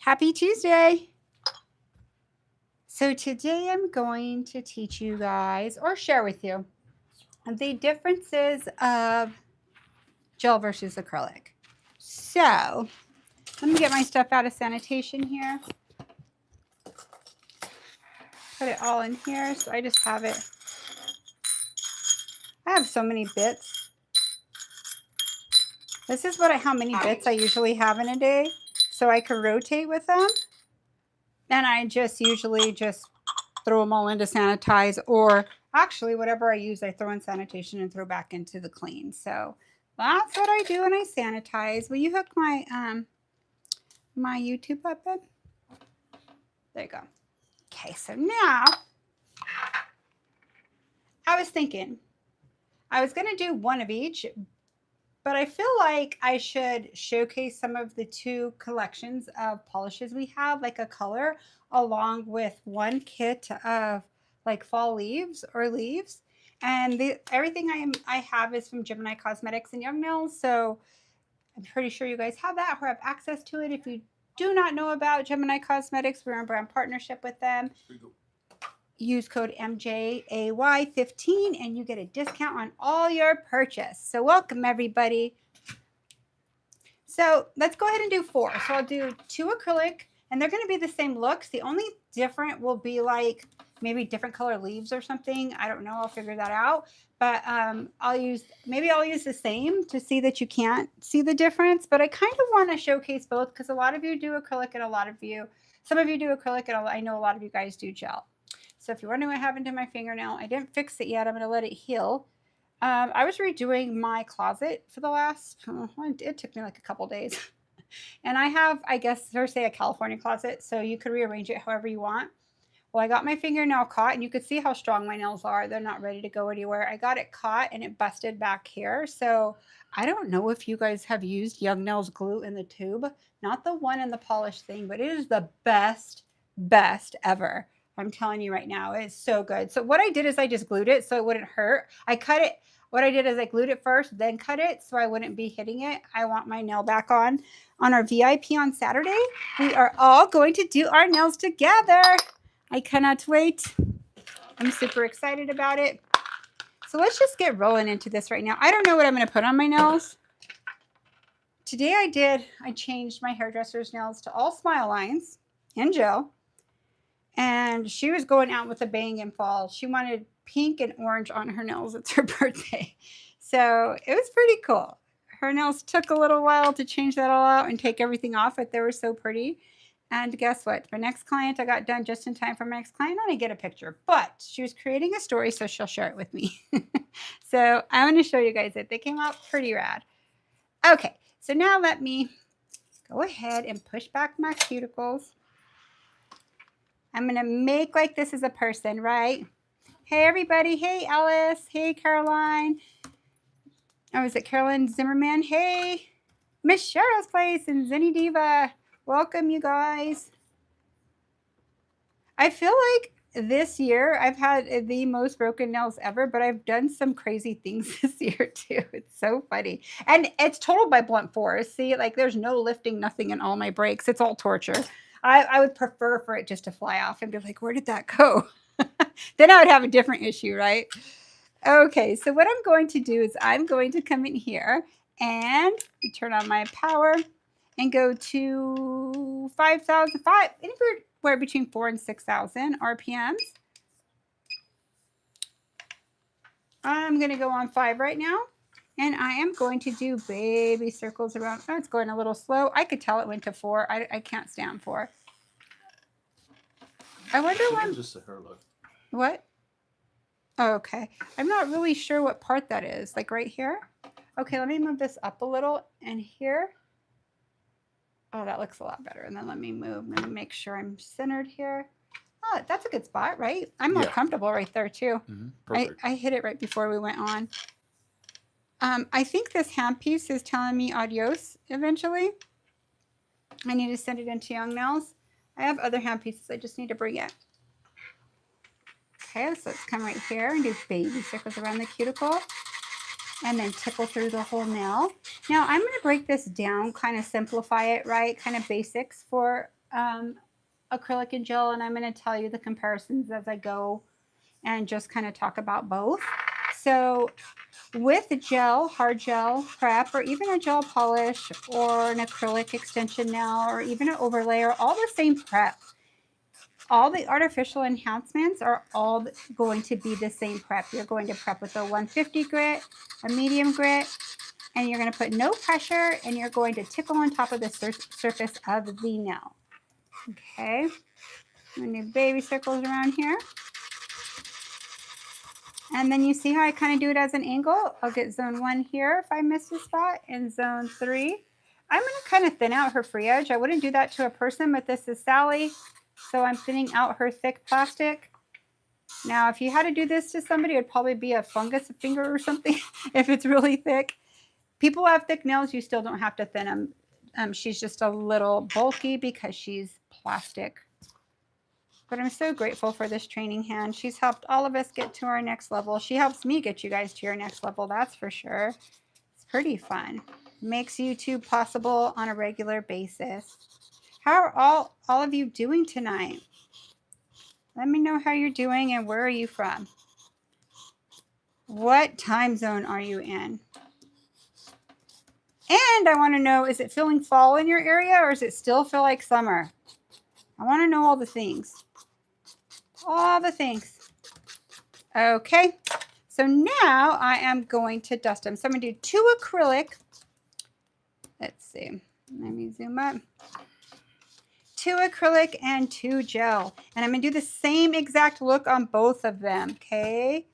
Happy Tuesday! So today I'm going to teach you guys, or share with you, the differences of gel versus acrylic. So let me get my stuff out of sanitation here. Put it all in here, so I just have it. I have so many bits. This is how many bits I usually have in a day, so I can rotate with them. And I just usually throw them all into sanitize, or actually whatever I use, I throw in sanitation and throw back into the clean. So that's what I do when I sanitize. Will you hook my my YouTube up, babe? There you go. Okay, so now I was thinking I was going to do one of each, but I feel like I should showcase some of the two collections of polishes we have, like a color, along with one kit of like fall leaves or leaves. And everything I have is from Gemini Cosmetics and Young Nails. So I'm pretty sure you guys have that or have access to it. If you do not know about Gemini Cosmetics, we're in brand partnership with them. Use code MJAY15 and you get a discount on all your purchase. So welcome everybody. So let's go ahead and do 4. So I'll do 2 acrylic and they're going to be the same looks. The only different will be like maybe different color leaves or something. I don't know. I'll figure that out. But I'll use the same to see that you can't see the difference. But I kind of want to showcase both because a lot of you do acrylic and some of you do acrylic and I know a lot of you guys do gel. So if you're wondering what happened to my fingernail, I didn't fix it yet. I'm going to let it heal. I was redoing my closet for the last, it took me like a couple days. And I have, I guess, a California closet, so you could rearrange it however you want. Well, I got my fingernail caught, and you could see how strong my nails are. They're not ready to go anywhere. I got it caught, and it busted back here. So I don't know if you guys have used Young Nails glue in the tube. Not the one in the polish thing, but it is the best ever. I'm telling you right now, it's so good. So what I did is I just glued it so it wouldn't hurt. I cut it. What I did is I glued it first, then cut it so I wouldn't be hitting it. I want my nail back on our VIP on Saturday. We are all going to do our nails together. I cannot wait. I'm super excited about it. So let's just get rolling into this right now. I don't know what I'm going to put on my nails. Today I changed my hairdresser's nails to all smile lines in gel. And she was going out with a bang in fall. She wanted pink and orange on her nails. It's her birthday. So it was pretty cool. Her nails took a little while to change that all out and take everything off, but they were so pretty. And guess what? My next client, I got done just in time for my next client. I didn't get a picture, but she was creating a story, so she'll share it with me. So I want to show you guys it. They came out pretty rad. Okay, so now let me go ahead and push back my cuticles. I'm going to make like this is a person, right? Hey, everybody. Hey, Alice. Hey, Caroline. Oh, is it Carolyn Zimmerman? Hey, Miss Cheryl's Place and Zenny Diva. Welcome, you guys. I feel like this year I've had the most broken nails ever, but I've done some crazy things this year too. It's so funny. And it's total by blunt force. See, like there's no lifting, nothing in all my breaks. It's all torture. I would prefer for it just to fly off and be like, where did that go? Then I would have a different issue, right? Okay, so what I'm going to do is I'm going to come in here and turn on my power and go to 5,005, anywhere between 4,000 and 6,000 RPMs. I'm going to go on 5 right now. And I am going to do baby circles around. Oh, it's going a little slow. I could tell it went to 4. I can't stand 4. I wonder when. Just a hair look. What? Oh, okay. I'm not really sure what part that is. Like right here? Okay, let me move this up a little. And here. Oh, that looks a lot better. And then let me make sure I'm centered here. Oh, that's a good spot, right? I'm more comfortable right there too. Perfect. I hit it right before we went on. I think this hand piece is telling me adios eventually. I need to send it into Young Nails. I have other hand pieces. I just need to bring it. Okay, so let's come right here and do baby circles around the cuticle. And then tickle through the whole nail. Now I'm going to break this down, kind of simplify it, right? Kind of basics for acrylic and gel, and I'm going to tell you the comparisons as I go and just kind of talk about both. So with the gel, hard gel prep, or even a gel polish or an acrylic extension nail, or even an overlay, are all the same prep. All the artificial enhancements are all going to be the same prep. You're going to prep with a 150 grit, a medium grit, and you're going to put no pressure, and you're going to tickle on top of the surface of the nail. Okay, I'm going to do baby circles around here. And then you see how I kind of do it as an angle? I'll get zone 1 here if I miss a spot, and zone 3. I'm going to kind of thin out her free edge. I wouldn't do that to a person, but this is Sally, so I'm thinning out her thick plastic. Now, if you had to do this to somebody, it would probably be a fungus finger or something if it's really thick. People who have thick nails, you still don't have to thin them. She's just a little bulky because she's plastic. But I'm so grateful for this training hand. She's helped all of us get to our next level. She helps me get you guys to your next level, that's for sure. It's pretty fun. Makes YouTube possible on a regular basis. How are all of you doing tonight? Let me know how you're doing and where are you from? What time zone are you in? And I want to know, is it feeling fall in your area or does it still feel like summer? I want to know all the things. All the things. Okay, so now I am going to dust them. So I'm going to do 2 acrylic. Let's see. Let me zoom up. 2 acrylic and 2 gel. And I'm going to do the same exact look on both of them, okay?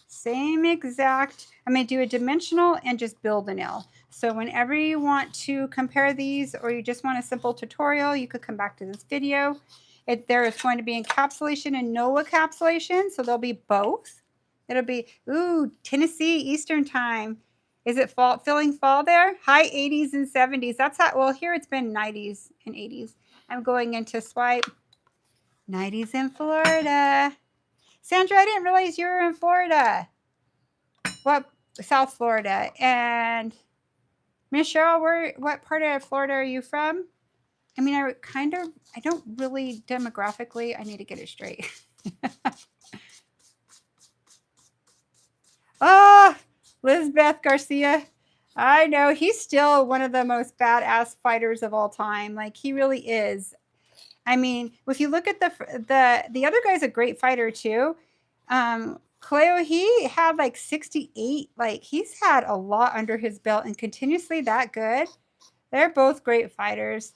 Same exact. I'm going to do a dimensional and just build a nail. So whenever you want to compare these or you just want a simple tutorial, you could come back to this video. There is going to be encapsulation and no encapsulation, so there'll be both. It'll be, ooh, Tennessee Eastern time. Is it fall, feeling fall there? High 80s and 70s. That's how, well, here it's been 90s and 80s. I'm going into swipe. 90s in Florida. Sandra, I didn't realize you were in Florida. What, South Florida. And Miss Cheryl, what part of Florida are you from? I mean, I don't really demographically, I need to get it straight. Oh, Lizbeth Garcia. I know, he's still one of the most badass fighters of all time. Like, he really is. I mean, if you look at the other guy's a great fighter too. Cleo, he had like 68. Like, he's had a lot under his belt and continuously that good. They're both great fighters.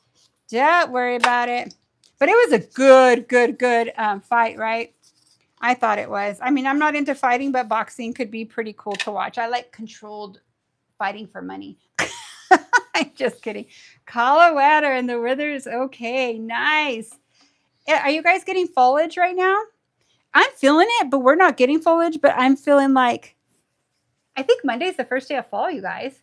Don't worry about it. But it was a good fight, right? I thought it was. I mean, I'm not into fighting, but boxing could be pretty cool to watch. I like controlled fighting for money. I'm just kidding. Colorado and the weather's okay. Nice. Are you guys getting foliage right now? I'm feeling it, but we're not getting foliage. But I'm feeling like, I think Monday's the first day of fall, you guys.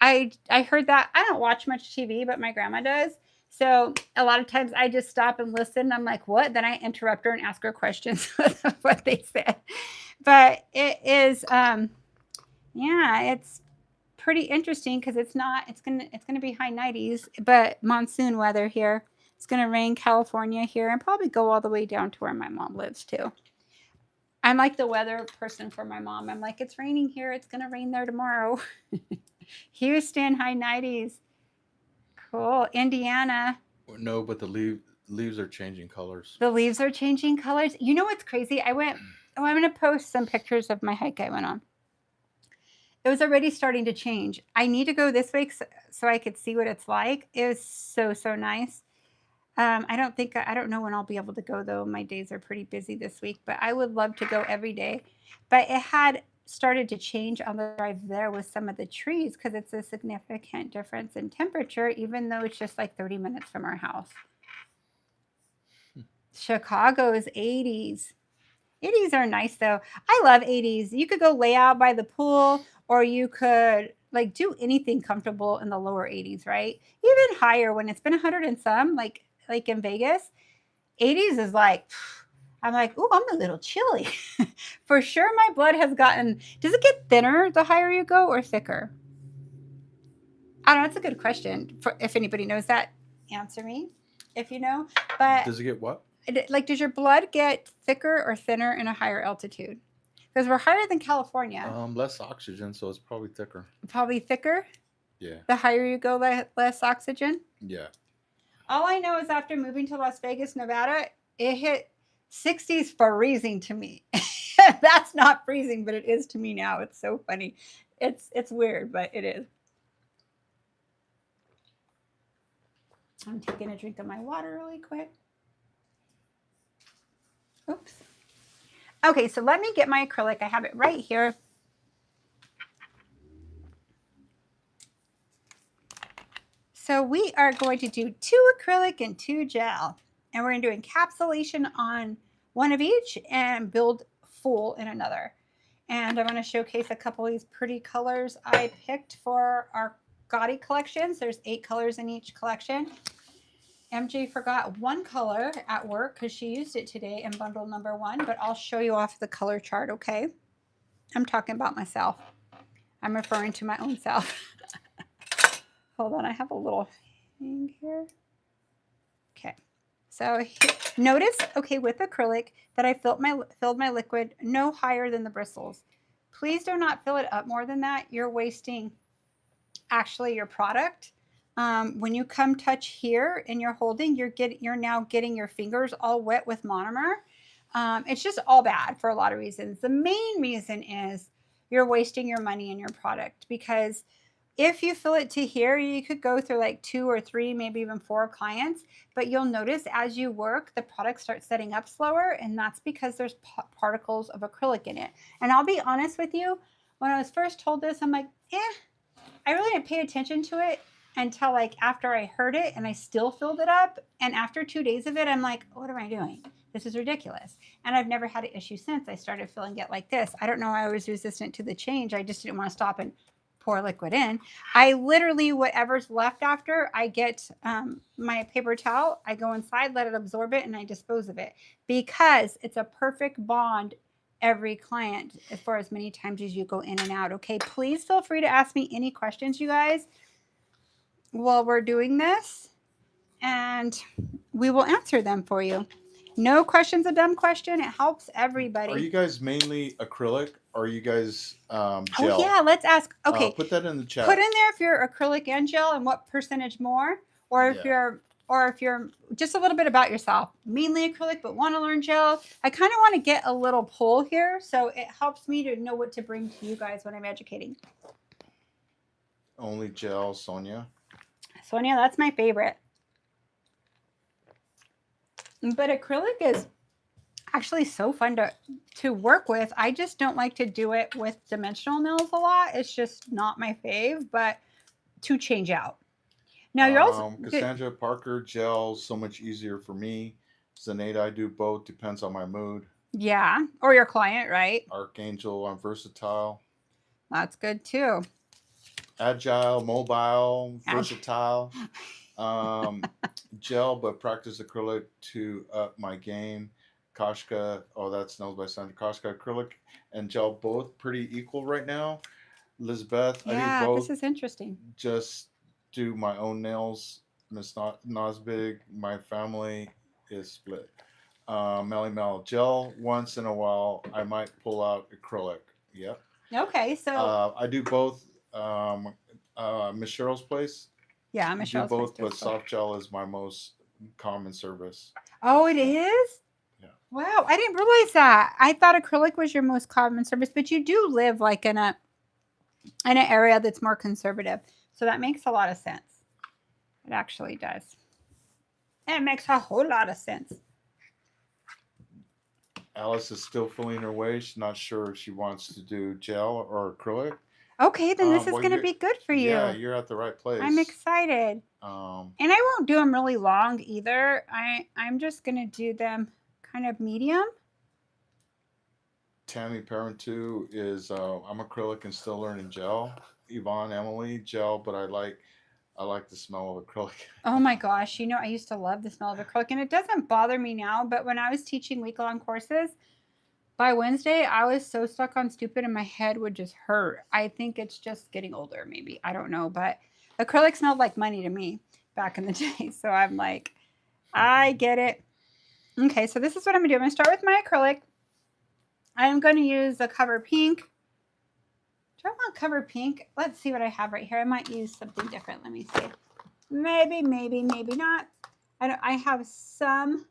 I heard that. I don't watch much TV, but my grandma does. So a lot of times I just stop and listen. I'm like, what? Then I interrupt her and ask her questions of what they said. But it is, yeah, it's pretty interesting because it's gonna be high 90s, but monsoon weather here. It's gonna rain California here and probably go all the way down to where my mom lives too. I'm like the weather person for my mom. I'm like, it's raining here. It's gonna rain there tomorrow. Houston, high 90s. Cool. Indiana. No, but the leaves are changing colors. The leaves are changing colors. You know what's crazy? I'm going to post some pictures of my hike I went on. It was already starting to change. I need to go this week so I could see what it's like. It was so nice. I don't know when I'll be able to go though. My days are pretty busy this week, but I would love to go every day. But it had started to change on the drive there with some of the trees because it's a significant difference in temperature, even though it's just like 30 minutes from our house. Chicago's 80s. 80s are nice though. I love 80s. You could go lay out by the pool or you could like do anything comfortable in the lower 80s, right? Even higher when it's been 100 and some, like in Vegas. 80s is like, I'm like, ooh, I'm a little chilly. For sure my blood has gotten, does it get thinner the higher you go or thicker? I don't know, that's a good question. If anybody knows that, answer me. if you know. But Does it get what? like, does your blood get thicker or thinner in a higher altitude? Because we're higher than California. Less oxygen, so it's probably thicker. Probably thicker. Yeah. The higher you go, less oxygen. Yeah. All I know is after moving to Las Vegas, Nevada, it hit 60s freezing to me. That's not freezing, but it is to me now. It's so funny. It's weird, but it is. I'm taking a drink of my water really quick. Oops. Okay, so let me get my acrylic. I have it right here. So we are going to do 2 acrylic and 2 gel. And we're going to do encapsulation on one of each and build full in another. And I'm going to showcase a couple of these pretty colors I picked for our Gotti collections. There's 8 colors in each collection. MJ forgot one color at work because she used it today in bundle number 1, but I'll show you off the color chart, okay? I'm talking about myself. I'm referring to my own self. Hold on, I have a little thing here. Okay, so notice, okay, with acrylic that I filled my liquid no higher than the bristles. Please do not fill it up more than that. You're wasting actually your product. When you come touch here and you're holding, you're now getting your fingers all wet with monomer. It's just all bad for a lot of reasons. The main reason is you're wasting your money in your product, because if you fill it to here, you could go through like 2 or 3, maybe even 4 clients, but you'll notice as you work, the product starts setting up slower, and that's because there's particles of acrylic in it. And I'll be honest with you, when I was first told this, I'm like, I really didn't pay attention to it until like after I heard it, and I still filled it up. And after 2 days of it, I'm like, what am I doing? This is ridiculous. And I've never had an issue since I started filling it like this. I don't know. I was resistant to the change. I just didn't want to stop and pour liquid in. I literally, whatever's left after, I get my paper towel, I go inside, let it absorb it, and I dispose of it, because it's a perfect bond every client for as many times as you go in and out. Okay, please feel free to ask me any questions, you guys, while we're doing this, and we will answer them for you. No question's a dumb question. It helps everybody. Are you guys mainly acrylic, or are you guys gel? Oh yeah, let's ask. Okay, put that in the chat. Put in there if you're acrylic and gel and what percentage more, or if you're just a little bit about yourself. Mainly acrylic, but want to learn gel. I kind of want to get a little pull here, so it helps me to know what to bring to you guys when I'm educating. Only gel, Sonia. Sonia, that's my favorite. But acrylic is actually so fun to work with. I just don't like to do it with dimensional nails a lot. It's just not my fave, but to change out. Now you're also Cassandra Parker, gel, so much easier for me. Zenaida, I do both, depends on my mood. Yeah, or your client, right? Archangel, I'm versatile. That's good too. Agile, mobile, versatile. Gel, but practice acrylic to up my game. Koshka, oh, that's nails by Sandra. Koshka, acrylic and gel, both pretty equal right now. Elizabeth, yeah, I do both. This is interesting. Just do my own nails. Miss Nosbig, my family is split. Melly Mel, gel once in a while. I might pull out acrylic. Yep. Okay, so I do both. Miss Cheryl's place. Yeah, Miss Cheryl's do both, place but soft gel is my most common service. Oh, it is? Yeah. Wow, I didn't realize that. I thought acrylic was your most common service, but you do live like in an area that's more conservative. So that makes a lot of sense. It actually does. It makes a whole lot of sense. Alice is still feeling her way. She's not sure if she wants to do gel or acrylic. Okay, then this is going to be good for you. Yeah, you're at the right place. I'm excited. And I won't do them really long either. I'm just going to do them kind of medium. Tammy Parentu is I'm acrylic and still learning gel. Yvonne, Emily, gel, but I like the smell of acrylic. Oh my gosh, I used to love the smell of acrylic, and it doesn't bother me now, but when I was teaching week-long courses, by Wednesday, I was so stuck on stupid and my head would just hurt. I think it's just getting older, maybe. I don't know, but acrylic smelled like money to me back in the day. So I'm like, I get it. Okay, so this is what I'm gonna do. I'm gonna start with my acrylic. I'm gonna use the Cover Pink. Do I want Cover Pink? Let's see what I have right here. I might use something different. Let me see. Maybe, maybe, maybe not. I have some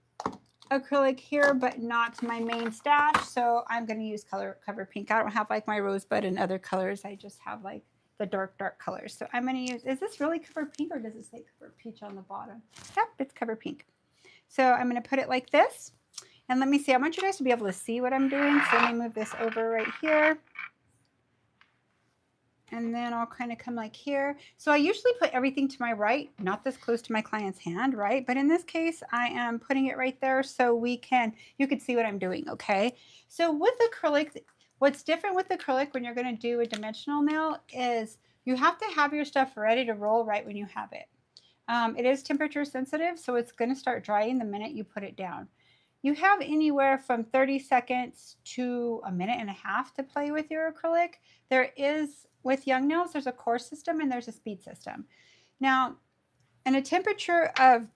acrylic here, but not my main stash. So I'm going to use Cover Pink. I don't have like my Rosebud and other colors. I just have like the dark colors. So I'm going to use, is this really Cover Pink or does it say Cover Peach on the bottom? Yep, it's Cover Pink. So I'm going to put it like this. And let me see, I want you guys to be able to see what I'm doing. So let me move this over right here. And then I'll kind of come like here. So I usually put everything to my right, not this close to my client's hand, right? But in this case, I am putting it right there so you can see what I'm doing, okay? So with acrylic, what's different with acrylic when you're going to do a dimensional nail is you have to have your stuff ready to roll right when you have it. It is temperature sensitive, so it's going to start drying the minute you put it down. You have anywhere from 30 seconds to a minute and a half to play with your acrylic. There is, with young nails, there's a core system and there's a speed system. Now, in a temperature of,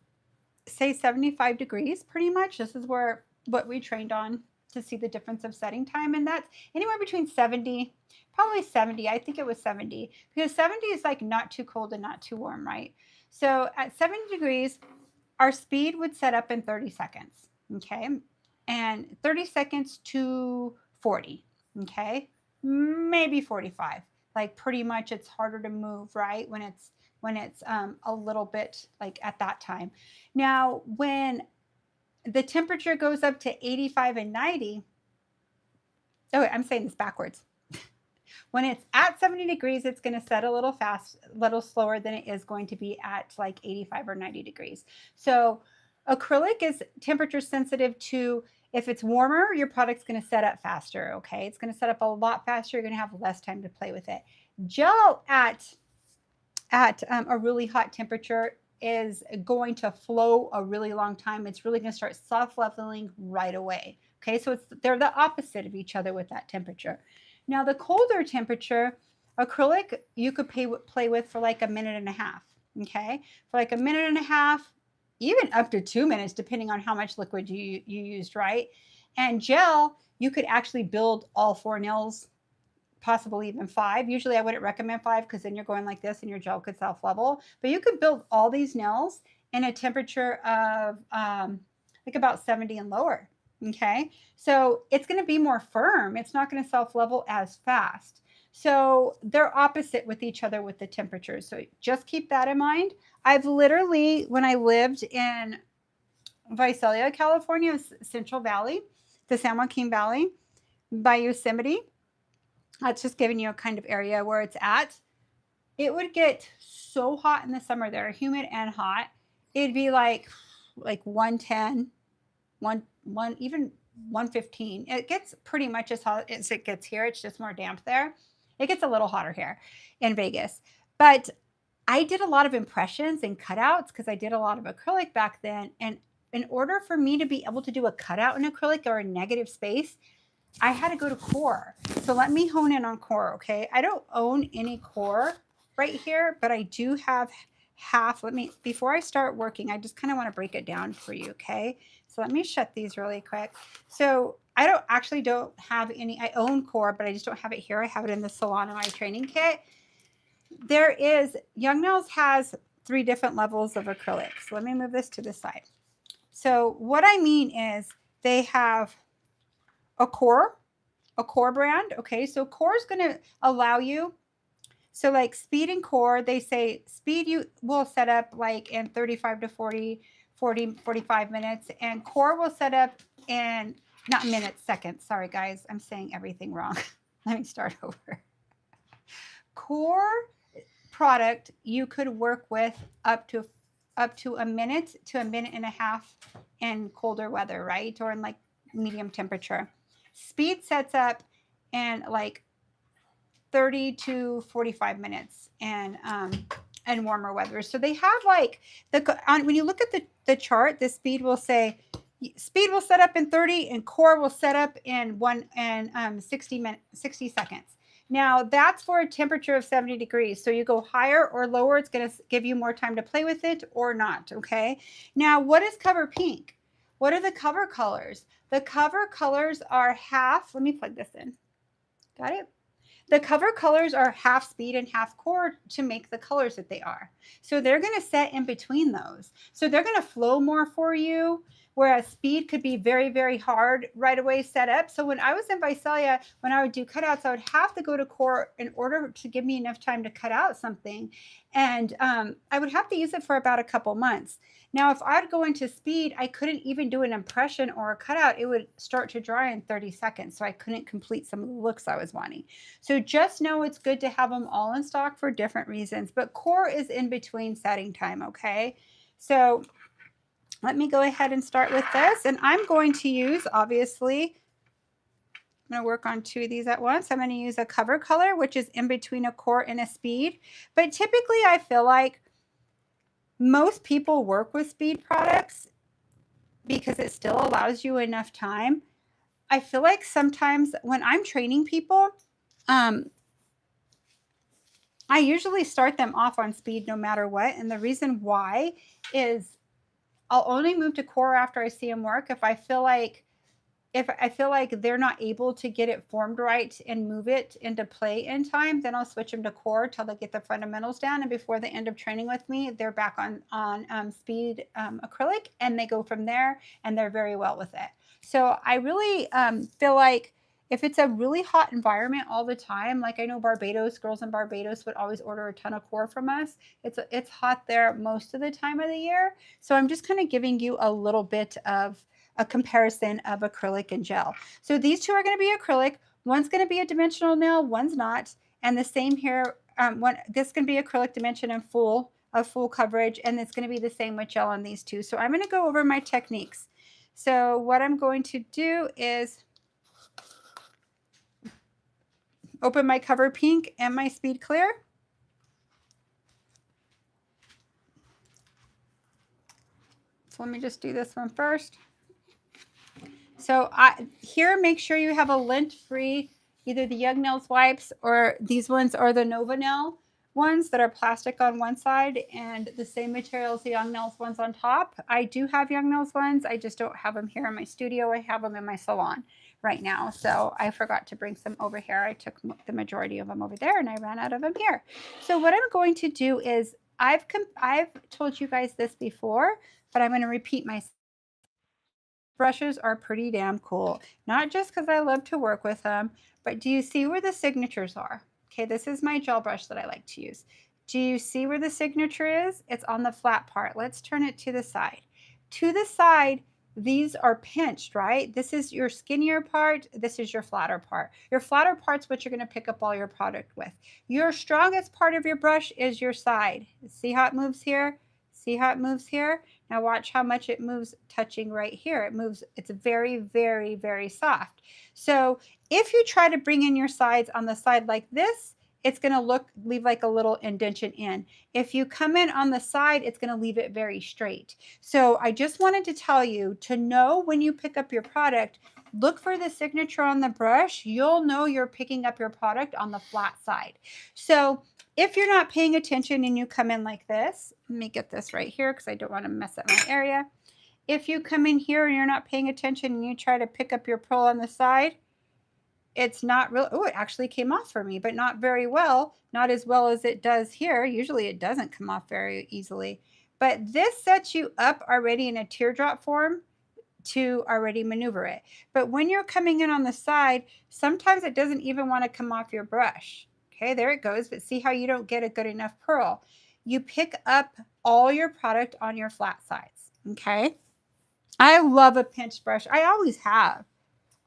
say, 75 degrees, pretty much, this is what we trained on to see the difference of setting time, and that's anywhere between 70, probably 70. I think it was 70, because 70 is like not too cold and not too warm, right? So at 70 degrees, our speed would set up in 30 seconds. Okay, and 30 seconds to 40, okay, maybe 45. Like pretty much it's harder to move, right, when it's a little bit like at that time. Now when the temperature goes up to 85 and 90, oh wait, I'm saying this backwards. When it's at 70 degrees, it's going to set a little slower than it is going to be at like 85 or 90 degrees. So acrylic is temperature sensitive to, if it's warmer, your product's going to set up faster, okay? It's going to set up a lot faster. You're going to have less time to play with it. Gel at a really hot temperature is going to flow a really long time. It's really going to start soft leveling right away, okay? So they're the opposite of each other with that temperature. Now, the colder temperature, acrylic, you could play with for like a minute and a half, okay? For like a minute and a half, even up to 2 minutes, depending on how much liquid you used, right? And gel, you could actually build all 4 nails, possibly even 5. Usually I wouldn't recommend 5 because then you're going like this and your gel could self-level. But you could build all these nails in a temperature of like about 70 and lower. Okay, so it's going to be more firm. It's not going to self-level as fast. So they're opposite with each other with the temperatures. So just keep that in mind. I've literally, when I lived in Visalia, California, Central Valley, the San Joaquin Valley, by Yosemite, that's just giving you a kind of area where it's at. It would get so hot in the summer there, humid and hot. It'd be like 110, even 115. It gets pretty much as hot as it gets here. It's just more damp there. It gets a little hotter here in Vegas. But I did a lot of impressions and cutouts because I did a lot of acrylic back then. And in order for me to be able to do a cutout in acrylic or a negative space, I had to go to core. So let me hone in on core, okay? I don't own any core right here, but I do have half. Before I start working, I just kind of want to break it down for you, okay? So let me shut these really quick. So I don't have any, I own core, but I just don't have it here. I have it in the salon in my training kit. Young Nails has 3 different levels of acrylic. So let me move this to the side. So what I mean is they have a core brand. Okay, so core is going to allow you, so like speed and core, they say speed you will set up like in 35 to 45 minutes, and core will set up in, not minutes, seconds. Sorry guys, I'm saying everything wrong. Let me start over. Core product you could work with up to a minute to a minute and a half in colder weather, right? Or in like medium temperature. Speed sets up in like 30 to 45 minutes and warmer weather. So they have like when you look at the chart, the speed will say speed will set up in 30 and core will set up in 60 seconds. Now that's for a temperature of 70 degrees. So you go higher or lower, it's going to give you more time to play with it or not, okay? Now, what is cover pink? What are the cover colors? The cover colors are half, let me plug this in. Got it? The cover colors are half speed and half core to make the colors that they are. So they're going to set in between those. So they're going to flow more for you, whereas speed could be very, very hard right away set up. So when I was in Visalia, when I would do cutouts, I would have to go to core in order to give me enough time to cut out something. And I would have to use it for about a couple months. Now, if I'd go into speed, I couldn't even do an impression or a cutout. It would start to dry in 30 seconds. So I couldn't complete some of the looks I was wanting. So just know it's good to have them all in stock for different reasons. But core is in between setting time, okay? So let me go ahead and start with this. And I'm going to use, obviously, I'm going to work on 2 of these at once. I'm going to use a cover color, which is in between a core and a speed. But typically, I feel like most people work with speed products because it still allows you enough time. I feel like sometimes when I'm training people, I usually start them off on speed no matter what. And the reason why is I'll only move to core after I see them work if I feel like they're not able to get it formed right and move it into play in time, then I'll switch them to core till they get the fundamentals down. And before the end of training with me, they're back on speed acrylic, and they go from there, and they're very well with it. So I really feel like if it's a really hot environment all the time, like I know Barbados, girls in Barbados would always order a ton of core from us. It's hot there most of the time of the year. So I'm just kind of giving you a little bit of a comparison of acrylic and gel. So these 2 are going to be acrylic. One's going to be a dimensional nail, one's not. And the same here. This can be acrylic dimension and full coverage, and it's going to be the same with gel on these 2. So I'm going to go over my techniques. So what I'm going to do is open my cover pink and my speed clear. So let me just do this one first. So here, make sure you have a lint-free, either the Young Nails wipes or these ones are the Nova Nail ones that are plastic on one side and the same material as the Young Nails ones on top. I do have Young Nails ones. I just don't have them here in my studio. I have them in my salon right now. So I forgot to bring some over here. I took the majority of them over there and I ran out of them here. So what I'm going to do is I've told you guys this before, but I'm going to repeat myself. Brushes are pretty damn cool. Not just because I love to work with them, but do you see where the signatures are? Okay, this is my gel brush that I like to use. Do you see where the signature is? It's on the flat part. Let's turn it to the side. To the side, these are pinched, right? This is your skinnier part. This is your flatter part. Your flatter part's what you're going to pick up all your product with. Your strongest part of your brush is your side. See how it moves here? See how it moves here? Now watch how much it moves touching right here. It moves, it's very, very, very soft. So if you try to bring in your sides on the side like this, it's going to leave like a little indentation in. If you come in on the side, it's going to leave it very straight. So I just wanted to tell you to know when you pick up your product, look for the signature on the brush. You'll know you're picking up your product on the flat side. So if you're not paying attention and you come in like this, let me get this right here because I don't want to mess up my area. If you come in here and you're not paying attention and you try to pick up your pearl on the side, it's not real. Oh, it actually came off for me, but not very well. Not as well as it does here. Usually it doesn't come off very easily. But this sets you up already in a teardrop form to already maneuver it. But when you're coming in on the side, sometimes it doesn't even want to come off your brush. Okay, there it goes. But see how you don't get a good enough pearl. You pick up all your product on your flat sides. Okay. I love a pinch brush. I always have.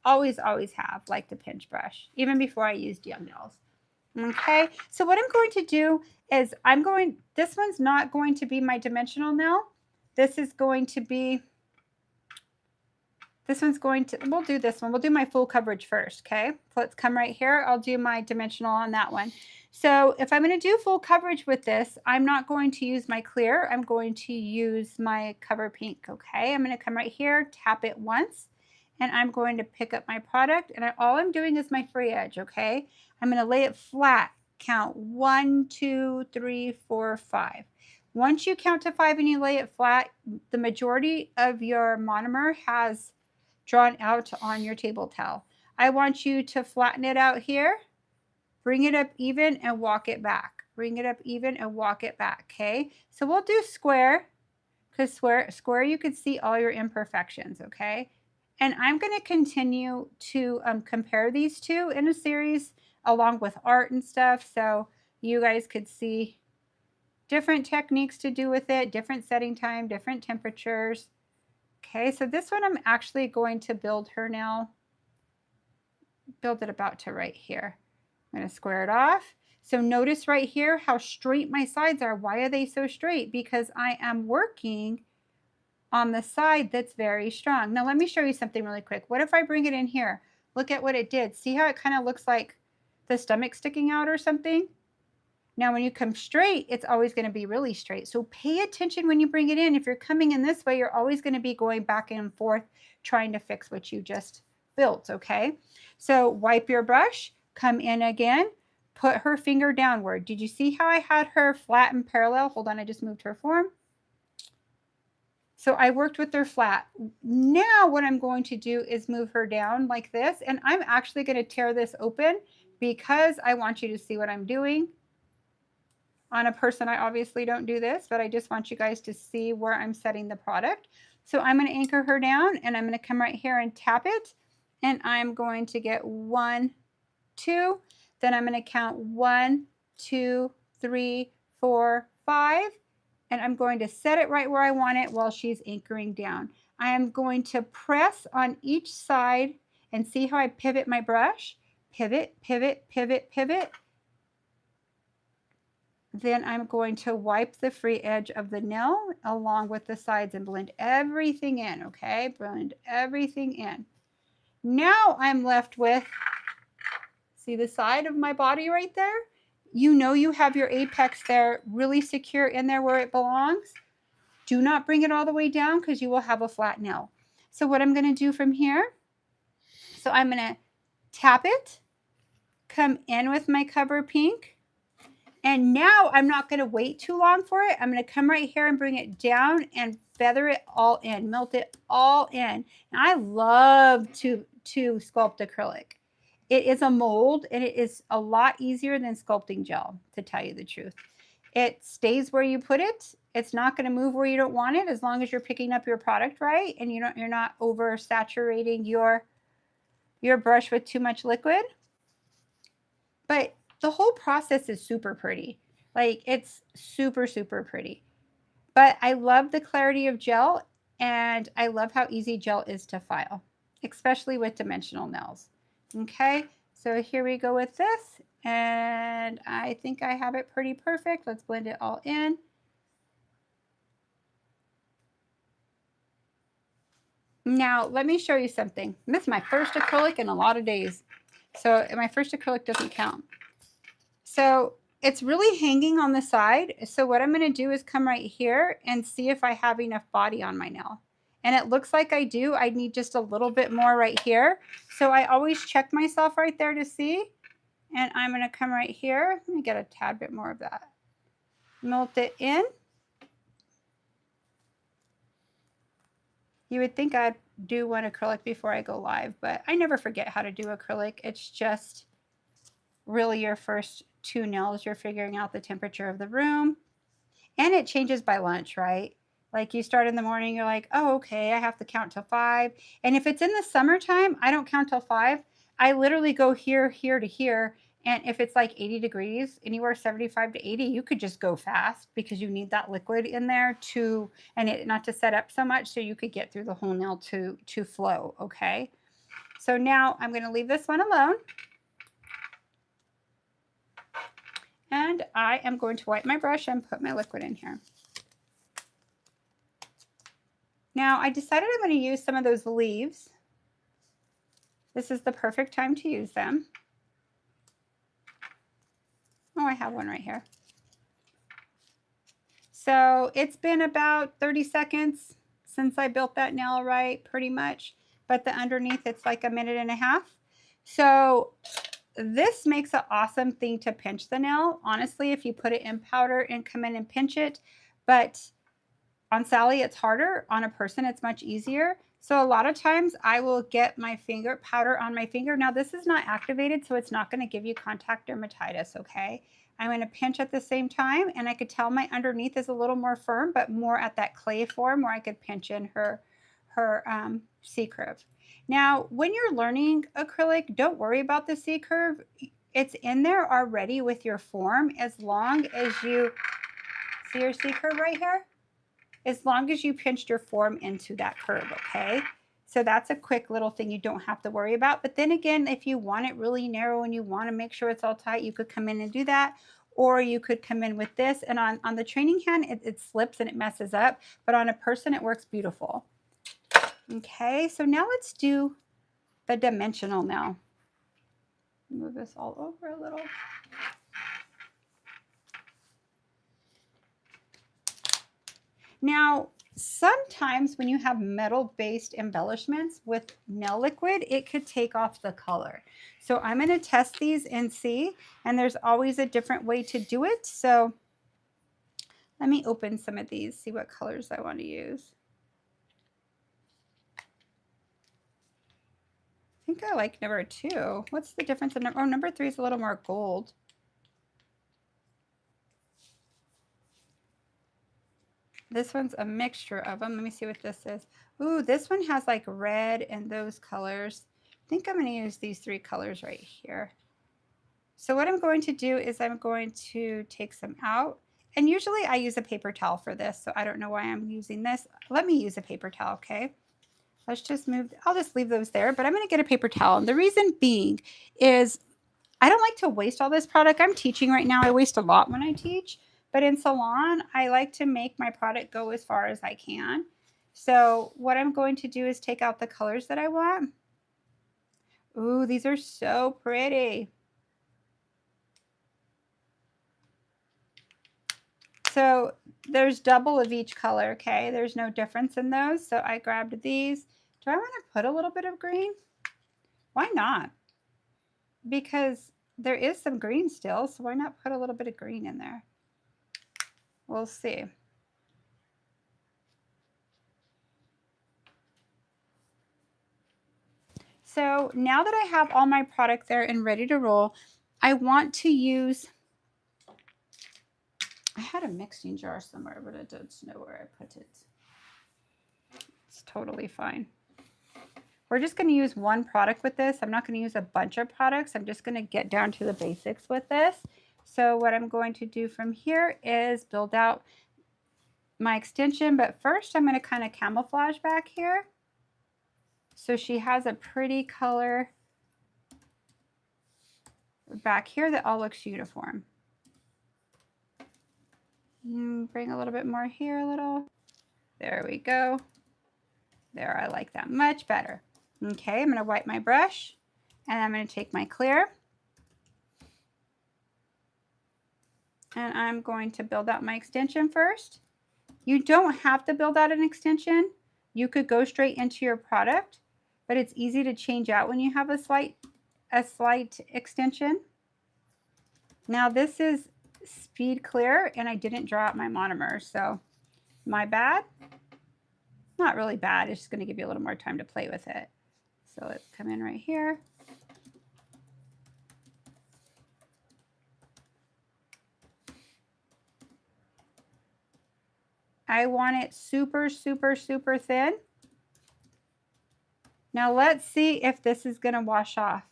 Always have liked a pinch brush, even before I used Young Nails. Okay, so what I'm going to do is this one's not going to be my dimensional nail. This is going to be, we'll do this one. We'll do my full coverage first, okay? So let's come right here. I'll do my dimensional on that one. So if I'm going to do full coverage with this, I'm not going to use my clear. I'm going to use my cover pink, okay? I'm going to come right here, tap it once. and I'm going to pick up my product, and all I'm doing is my free edge, okay? I'm going to lay it flat. Count 1, 2, 3, 4, 5. Once you count to 5 and you lay it flat, the majority of your monomer has drawn out on your table towel. I want you to flatten it out here, bring it up even, and walk it back. Bring it up even and walk it back, okay? So we'll do square, because square you could see all your imperfections, okay? And I'm going to continue to compare these two in a series along with art and stuff, so you guys could see different techniques to do with it, different setting time, different temperatures. Okay, so this one I'm actually going to build her now. Build it about to right here. I'm going to square it off. So notice right here how straight my sides are. Why are they so straight? Because I am working on the side that's very strong. Now let me show you something really quick. What if I bring it in here? Look at what it did. See how it kind of looks like the stomach sticking out or something? Now when you come straight, it's always going to be really straight. So pay attention when you bring it in. If you're coming in this way, you're always going to be going back and forth trying to fix what you just built, okay? So wipe your brush, come in again, put her finger downward. Did you see how I had her flat and parallel? Hold on, I just moved her form. So I worked with her flat. Now what I'm going to do is move her down like this, and I'm actually going to tear this open because I want you to see what I'm doing. On a person, I obviously don't do this, but I just want you guys to see where I'm setting the product. So I'm going to anchor her down, and I'm going to come right here and tap it, and I'm going to get 1, 2, then I'm going to count 1, 2, 3, 4, 5, and I'm going to set it right where I want it while she's anchoring down. I am going to press on each side and see how I pivot my brush. Pivot, pivot, pivot, pivot. Then I'm going to wipe the free edge of the nail along with the sides and blend everything in, okay? Blend everything in. Now I'm left with, see the side of my body right there? You know you have your apex there really secure in there where it belongs. Do not bring it all the way down because you will have a flat nail. So what I'm going to do from here, so I'm going to tap it, come in with my Cover Pink, and now I'm not going to wait too long for it. I'm going to come right here and bring it down and feather it all in, melt it all in. And I love to sculpt acrylic. It is a mold, and it is a lot easier than sculpting gel, to tell you the truth. It stays where you put it. It's not going to move where you don't want it as long as you're picking up your product right and you're not oversaturating your brush with too much liquid. But the whole process is super pretty. Like, it's super, super pretty. But I love the clarity of gel, and I love how easy gel is to file, especially with dimensional nails. Okay, so here we go with this, and I think I have it pretty perfect. Let's blend it all in. Now, let me show you something. This is my first acrylic in a lot of days. So my first acrylic doesn't count. So it's really hanging on the side. So what I'm going to do is come right here and see if I have enough body on my nail. And it looks like I do. I need just a little bit more right here. So I always check myself right there to see. And I'm going to come right here. Let me get a tad bit more of that. Melt it in. You would think I'd do one acrylic before I go live, but I never forget how to do acrylic. It's just really your first 2 nails. You're figuring out the temperature of the room. And it changes by lunch, right? Like, you start in the morning, you're like, oh, okay, I have to count till 5. And if it's in the summertime, I don't count till 5. I literally go here, here to here. And if it's like 80 degrees, anywhere 75 to 80, you could just go fast because you need that liquid in there to, and it not to set up so much, so you could get through the whole nail to flow, okay? So now I'm going to leave this one alone. And I am going to wipe my brush and put my liquid in here. Now I decided I'm going to use some of those leaves. This is the perfect time to use them. Oh, I have one right here. So it's been about 30 seconds since I built that nail, right? Pretty much. but the underneath it's like 1.5 minutes. So this makes an awesome thing to pinch the nail. Honestly, if you put it in powder and come in and pinch it, but on Sally it's harder. On a person it's much easier. So a lot of times I will get my finger powder on my finger. Now this is not activated, so it's not going to give you contact dermatitis, okay? I'm going to pinch at the same time, and I could tell my underneath is a little more firm, but more at that clay form where I could pinch in her C-curve. Now, when you're learning acrylic, don't worry about the C-curve. It's in there already with your form, as long as you see your C-curve right here? As long as you pinched your form into that curve, okay? So that's a quick little thing you don't have to worry about. But then again, if you want it really narrow and you want to make sure it's all tight, you could come in and do that. Or you could come in with this. And on the training hand, it slips and it messes up. But on a person, it works beautiful. Okay, so now let's do the dimensional now. Move this all over a little. Now, sometimes when you have metal-based embellishments with nail liquid, it could take off the color. So I'm going to test these and see, and there's always a different way to do it. So let me open some of these, see what colors I want to use. I think I like number 2. What's the difference in number? Oh, number 3 is a little more gold. This one's a mixture of them. Let me see what this is. Ooh, this one has like red and those colors. I think I'm going to use these 3 colors right here. So what I'm going to do is I'm going to take some out. And usually I use a paper towel for this, so I don't know why I'm using this. Let me use a paper towel, okay? Let's just move. I'll just leave those there, but I'm going to get a paper towel. And the reason being is I don't like to waste all this product. I'm teaching right now. I waste a lot when I teach. But in salon, I like to make my product go as far as I can. So what I'm going to do is take out the colors that I want. Ooh, these are so pretty. So there's double of each color, okay? There's no difference in those. So I grabbed these. Do I want to put a little bit of green? Why not? Because there is some green still, so why not put a little bit of green in there? We'll see. So now that I have all my product there and ready to roll, I want to use, I had a mixing jar somewhere, but I don't know where I put it. It's totally fine. We're just going to use one product with this. I'm not going to use a bunch of products. I'm just going to get down to the basics with this. So what I'm going to do from here is build out my extension, but first I'm going to kind of camouflage back here. So she has a pretty color back here that all looks uniform. Bring a little bit more here, a little. There we go. There, I like that much better. Okay, I'm going to wipe my brush, and I'm going to take my clear. And I'm going to build out my extension first. You don't have to build out an extension. You could go straight into your product, but it's easy to change out when you have a slight extension. Now this is speed clear, and I didn't draw out my monomer, so my bad. Not really bad, it's just going to give you a little more time to play with it. So let's come in right here. I want it super, super, super thin. Now let's see if this is going to wash off.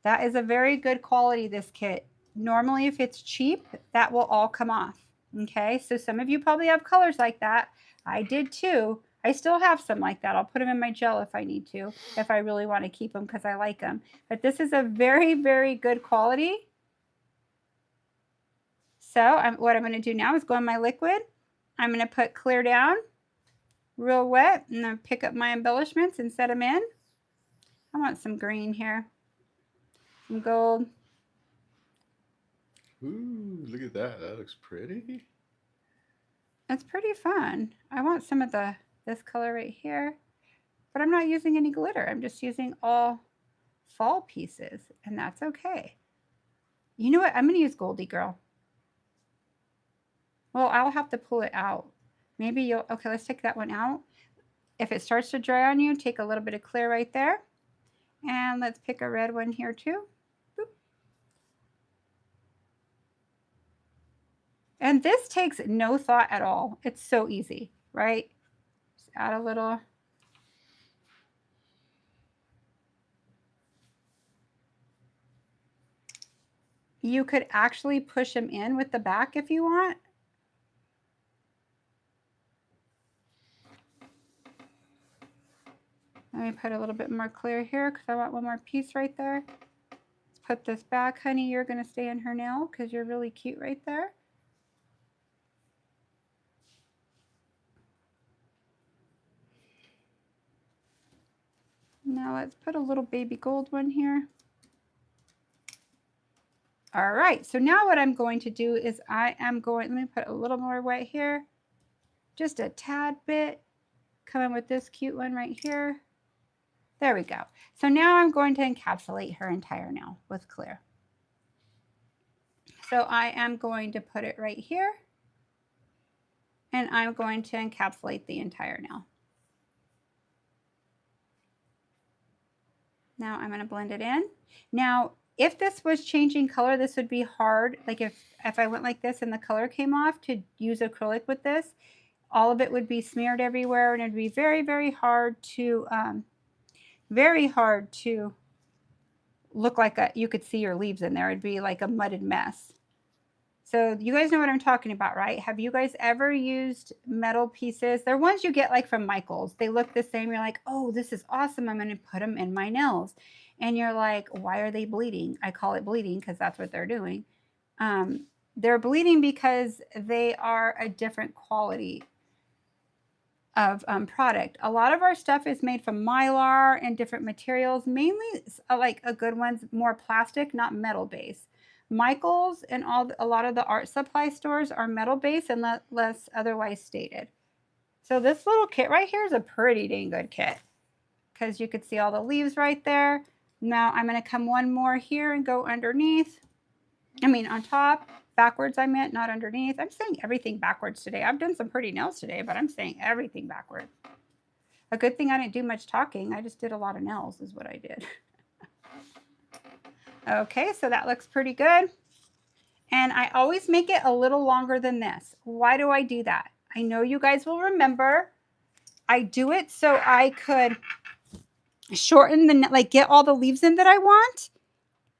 That is a very good quality, this kit. Normally, if it's cheap, that will all come off. Okay, so some of you probably have colors like that. I did too. I still have some like that. I'll put them in my gel if I need to, if I really want to keep them because I like them. But this is a very, very good quality. So what I'm going to do now is go in my liquid. I'm going to put clear down, real wet, and then pick up my embellishments and set them in. I want some green here, some gold. Ooh, look at that. That looks pretty. It's pretty fun. I want some of this color right here. but I'm not using any glitter. I'm just using all fall pieces, and that's okay. You know what? I'm going to use Goldie Girl. Well, I'll have to pull it out. Maybe you'll, okay, let's take that one out. If it starts to dry on you, take a little bit of clear right there. And let's pick a red one here too. Boop. And this takes no thought at all. It's so easy, right? Just add a little. You could actually push them in with the back if you want. Let me put a little bit more clear here because I want one more piece right there. Let's put this back. Honey, you're going to stay in her nail because you're really cute right there. Now let's put a little baby gold one here. All right, so now what I'm going to do is let me put a little more white here. Just a tad bit. Come in with this cute one right here. There we go. So now I'm going to encapsulate her entire nail with clear. So I am going to put it right here. And I'm going to encapsulate the entire nail. Now I'm going to blend it in. Now, if this was changing color, this would be hard. Like if I went like this and the color came off, to use acrylic with this, all of it would be smeared everywhere, and it'd be very, very hard to look like you could see your leaves in there. It'd be like a mudded mess. So you guys know what I'm talking about, right? Have you guys ever used metal pieces? They're ones you get like from Michael's. They look the same. You're like, oh, this is awesome. I'm going to put them in my nails. And you're like, why are they bleeding? I call it bleeding because that's what they're doing. They're bleeding because they are a different quality of product. A lot of our stuff is made from mylar and different materials, mainly like a good one's more plastic, not metal based. Michael's and a lot of the art supply stores are metal based unless otherwise stated. So this little kit right here is a pretty dang good kit because you could see all the leaves right there. Now I'm going to come one more here and go underneath. I mean on top. Backwards I meant, not underneath. I'm saying everything backwards today. I've done some pretty nails today, but I'm saying everything backwards. A good thing I didn't do much talking. I just did a lot of nails is what I did. Okay, so that looks pretty good. And I always make it a little longer than this. Why do I do that? I know you guys will remember. I do it so I could shorten like get all the leaves in that I want.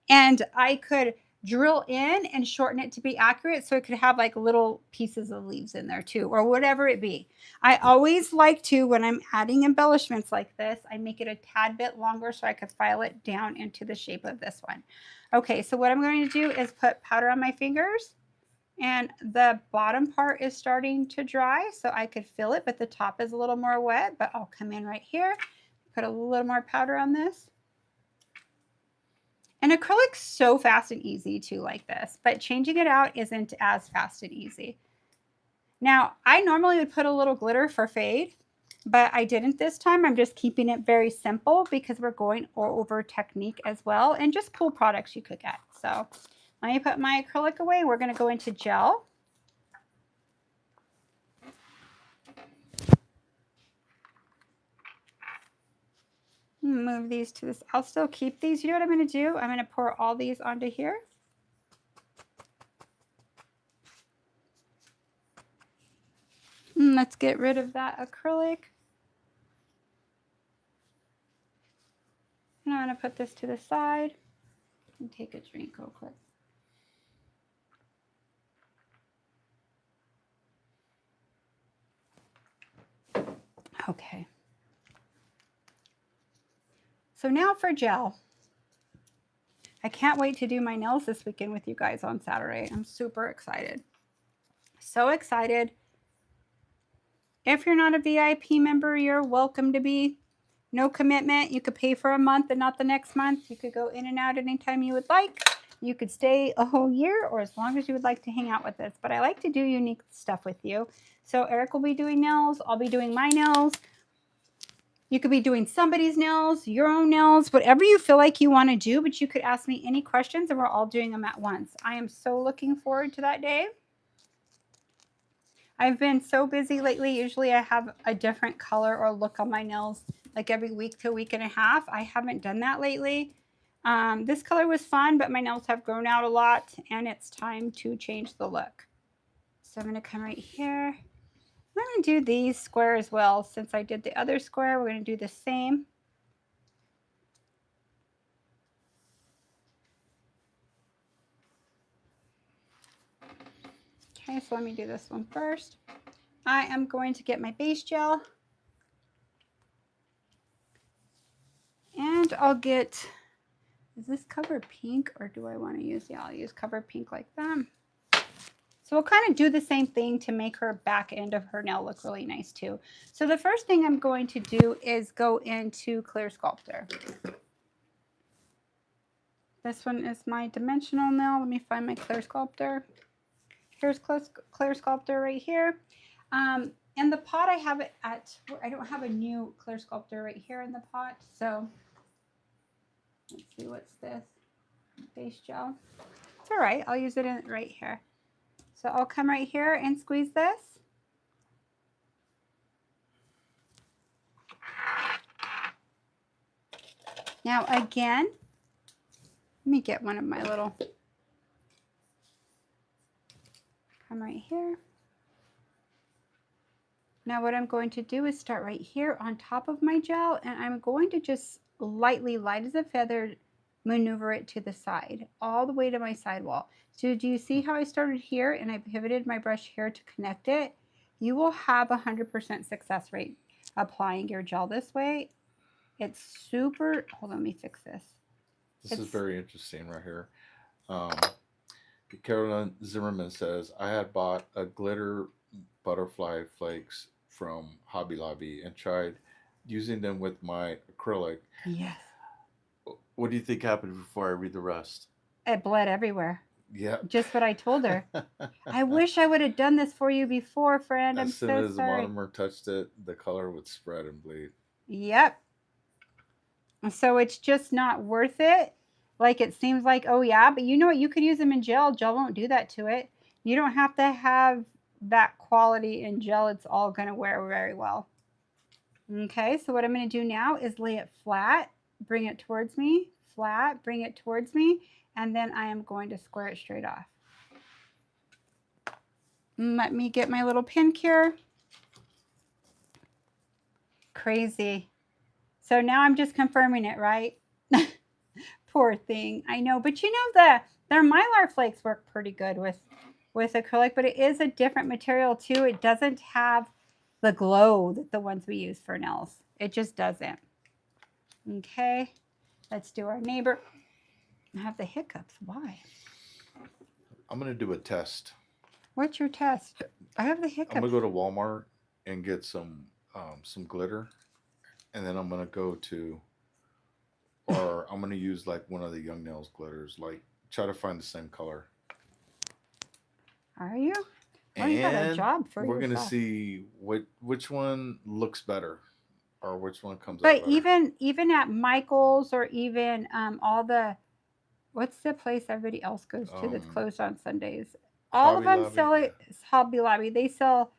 And I could drill in and shorten it to be accurate so it could have like little pieces of leaves in there too, or whatever it be. I always like to, when I'm adding embellishments like this, I make it a tad bit longer so I could file it down into the shape of this one. Okay, so what I'm going to do is put powder on my fingers, and the bottom part is starting to dry so I could fill it, but the top is a little more wet. But I'll come in right here, put a little more powder on this. And acrylic's so fast and easy too, like this, but changing it out isn't as fast and easy. Now, I normally would put a little glitter for fade, but I didn't this time. I'm just keeping it very simple because we're going over technique as well and just cool products you could get. So let me put my acrylic away. We're going to go into gel. Move these to this. I'll still keep these. You know what I'm going to do? I'm going to pour all these onto here. Let's get rid of that acrylic. And I'm going to put this to the side and take a drink real quick. Okay. So now for gel. I can't wait to do my nails this weekend with you guys on Saturday. I'm super excited. So excited. If you're not a VIP member, you're welcome to be. No commitment. You could pay for a month and not the next month. You could go in and out anytime you would like. You could stay a whole year or as long as you would like to hang out with us. But I like to do unique stuff with you. So Eric will be doing nails. I'll be doing my nails. You could be doing somebody's nails, your own nails, whatever you feel like you want to do, but you could ask me any questions and we're all doing them at once. I am so looking forward to that day. I've been so busy lately. Usually I have a different color or look on my nails like every week to a week and a half. I haven't done that lately. This color was fun, but my nails have grown out a lot and it's time to change the look. So I'm going to come right here. I'm going to do these square as well. Since I did the other square, we're going to do the same. Okay, so let me do this one first. I am going to get my base gel. And I'll get, is this Cover Pink or do I want to use, yeah, I'll use Cover Pink like that. So we'll kind of do the same thing to make her back end of her nail look really nice too. So the first thing I'm going to do is go into Clear Sculptor. This one is my dimensional nail. Let me find my Clear Sculptor. Here's Clear Sculptor right here. In the pot I have it at, I don't have a new Clear Sculptor right here in the pot. So let's see, what's this? Base gel. It's all right. I'll use it in right here. So I'll come right here and squeeze this. Now again, let me get one of my little, come right here. Now what I'm going to do is start right here on top of my gel, and I'm going to just lightly, light as a feather, maneuver it to the side, all the way to my sidewall. So do you see how I started here and I pivoted my brush here to connect it? You will have 100% success rate applying your gel this way. It's super, hold on, let me fix this. This is very interesting right here. Carolyn Zimmerman says, I had bought a glitter butterfly flakes from Hobby Lobby and tried using them with my acrylic. Yes. What do you think happened before I read the rest? It bled everywhere. Yeah. Just what I told her. I wish I would have done this for you before, friend. I'm so sorry. As soon as the monomer touched it, the color would spread and bleed. Yep. So it's just not worth it. Like it seems like, oh yeah, but you know what? You could use them in gel. Gel won't do that to it. You don't have to have that quality in gel. It's all going to wear very well. Okay, so what I'm going to do now is lay it flat, bring it towards me, flat, bring it towards me, and then I am going to square it straight off. Let me get my little pin cure. Crazy. So now I'm just confirming it, right? Poor thing. I know, but you know their Mylar flakes work pretty good with acrylic, but it is a different material too. It doesn't have the glow that the ones we use for nails. It just doesn't. Okay, let's do our neighbor. I have the hiccups. Why? I'm going to do a test. What's your test? I have the hiccups. I'm going to go to Walmart and get some glitter. And then I'm going to go to, or I'm going to use like one of the Young Nails glitters, like try to find the same color. Are you? Well, and you got a job for we're going to yourself. see which one looks better or which one comes out But better. even at Michael's or even all the, what's the place everybody else goes to that's closed on Sundays? All of them sell it. Hobby Lobby. They sell,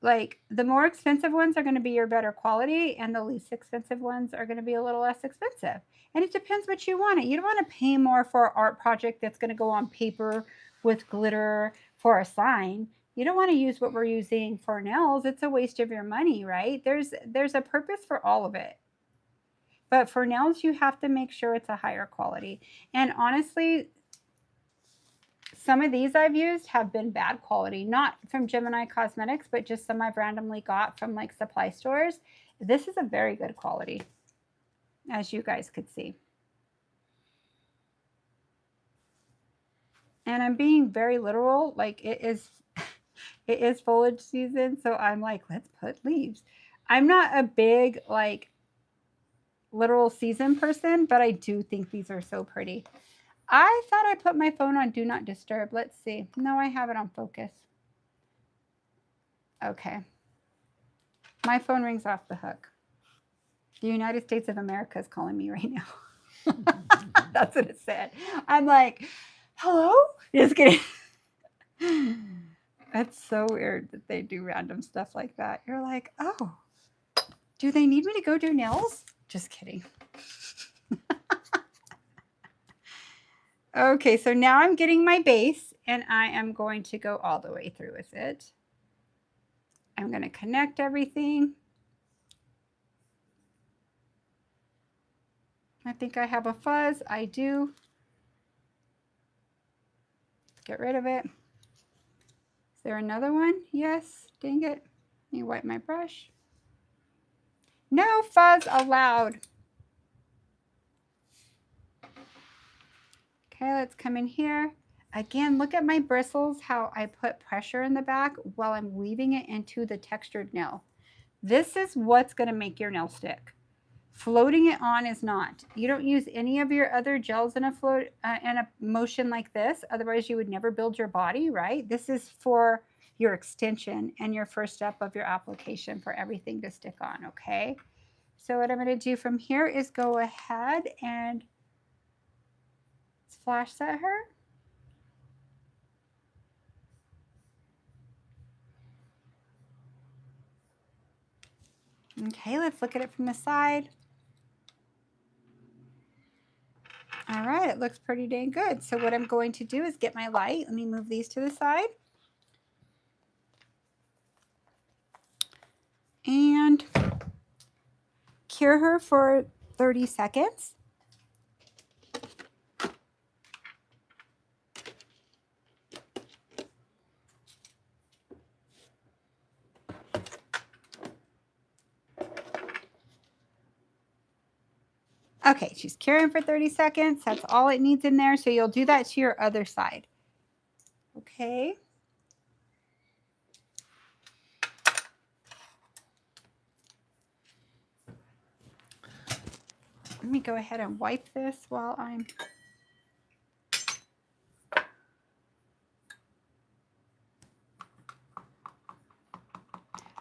like, the more expensive ones are going to be your better quality, and the least expensive ones are going to be a little less expensive. And it depends what you want. You don't want to pay more for an art project that's going to go on paper with glitter for a sign. You don't want to use what we're using for nails. It's a waste of your money, right? There's a purpose for all of it. But for nails, you have to make sure it's a higher quality. And honestly, some of these I've used have been bad quality, not from Gemini Cosmetics, but just some I've randomly got from like supply stores. This is a very good quality, as you guys could see. And I'm being very literal, like it is foliage season, so I'm like, let's put leaves. I'm not a big like literal season person, but I do think these are so pretty. I thought I put my phone on Do Not Disturb. Let's see. No, I have it on focus. Okay. My phone rings off the hook. The United States of America is calling me right now. That's what it said. I'm like, hello? Just kidding. That's so weird that they do random stuff like that. You're like, oh, do they need me to go do nails? Just kidding. Okay, so now I'm getting my base and I am going to go all the way through with it. I'm going to connect everything. I think I have a fuzz. I do. Let's get rid of it. Is there another one? Yes. Dang it. Let me wipe my brush. No fuzz allowed. Okay, let's come in here. Again, look at my bristles, how I put pressure in the back while I'm weaving it into the textured nail. This is what's going to make your nail stick. Floating it on is not. You don't use any of your other gels in a motion like this. Otherwise, you would never build your body, right? This is for your extension and your first step of your application for everything to stick on, okay? So what I'm going to do from here is go ahead and flash set her. Okay, let's look at it from the side. All right, it looks pretty dang good. So what I'm going to do is get my light. Let me move these to the side. And cure her for 30 seconds. Okay, she's curing for 30 seconds. That's all it needs in there. So you'll do that to your other side. Okay. Let me go ahead and wipe this while I'm...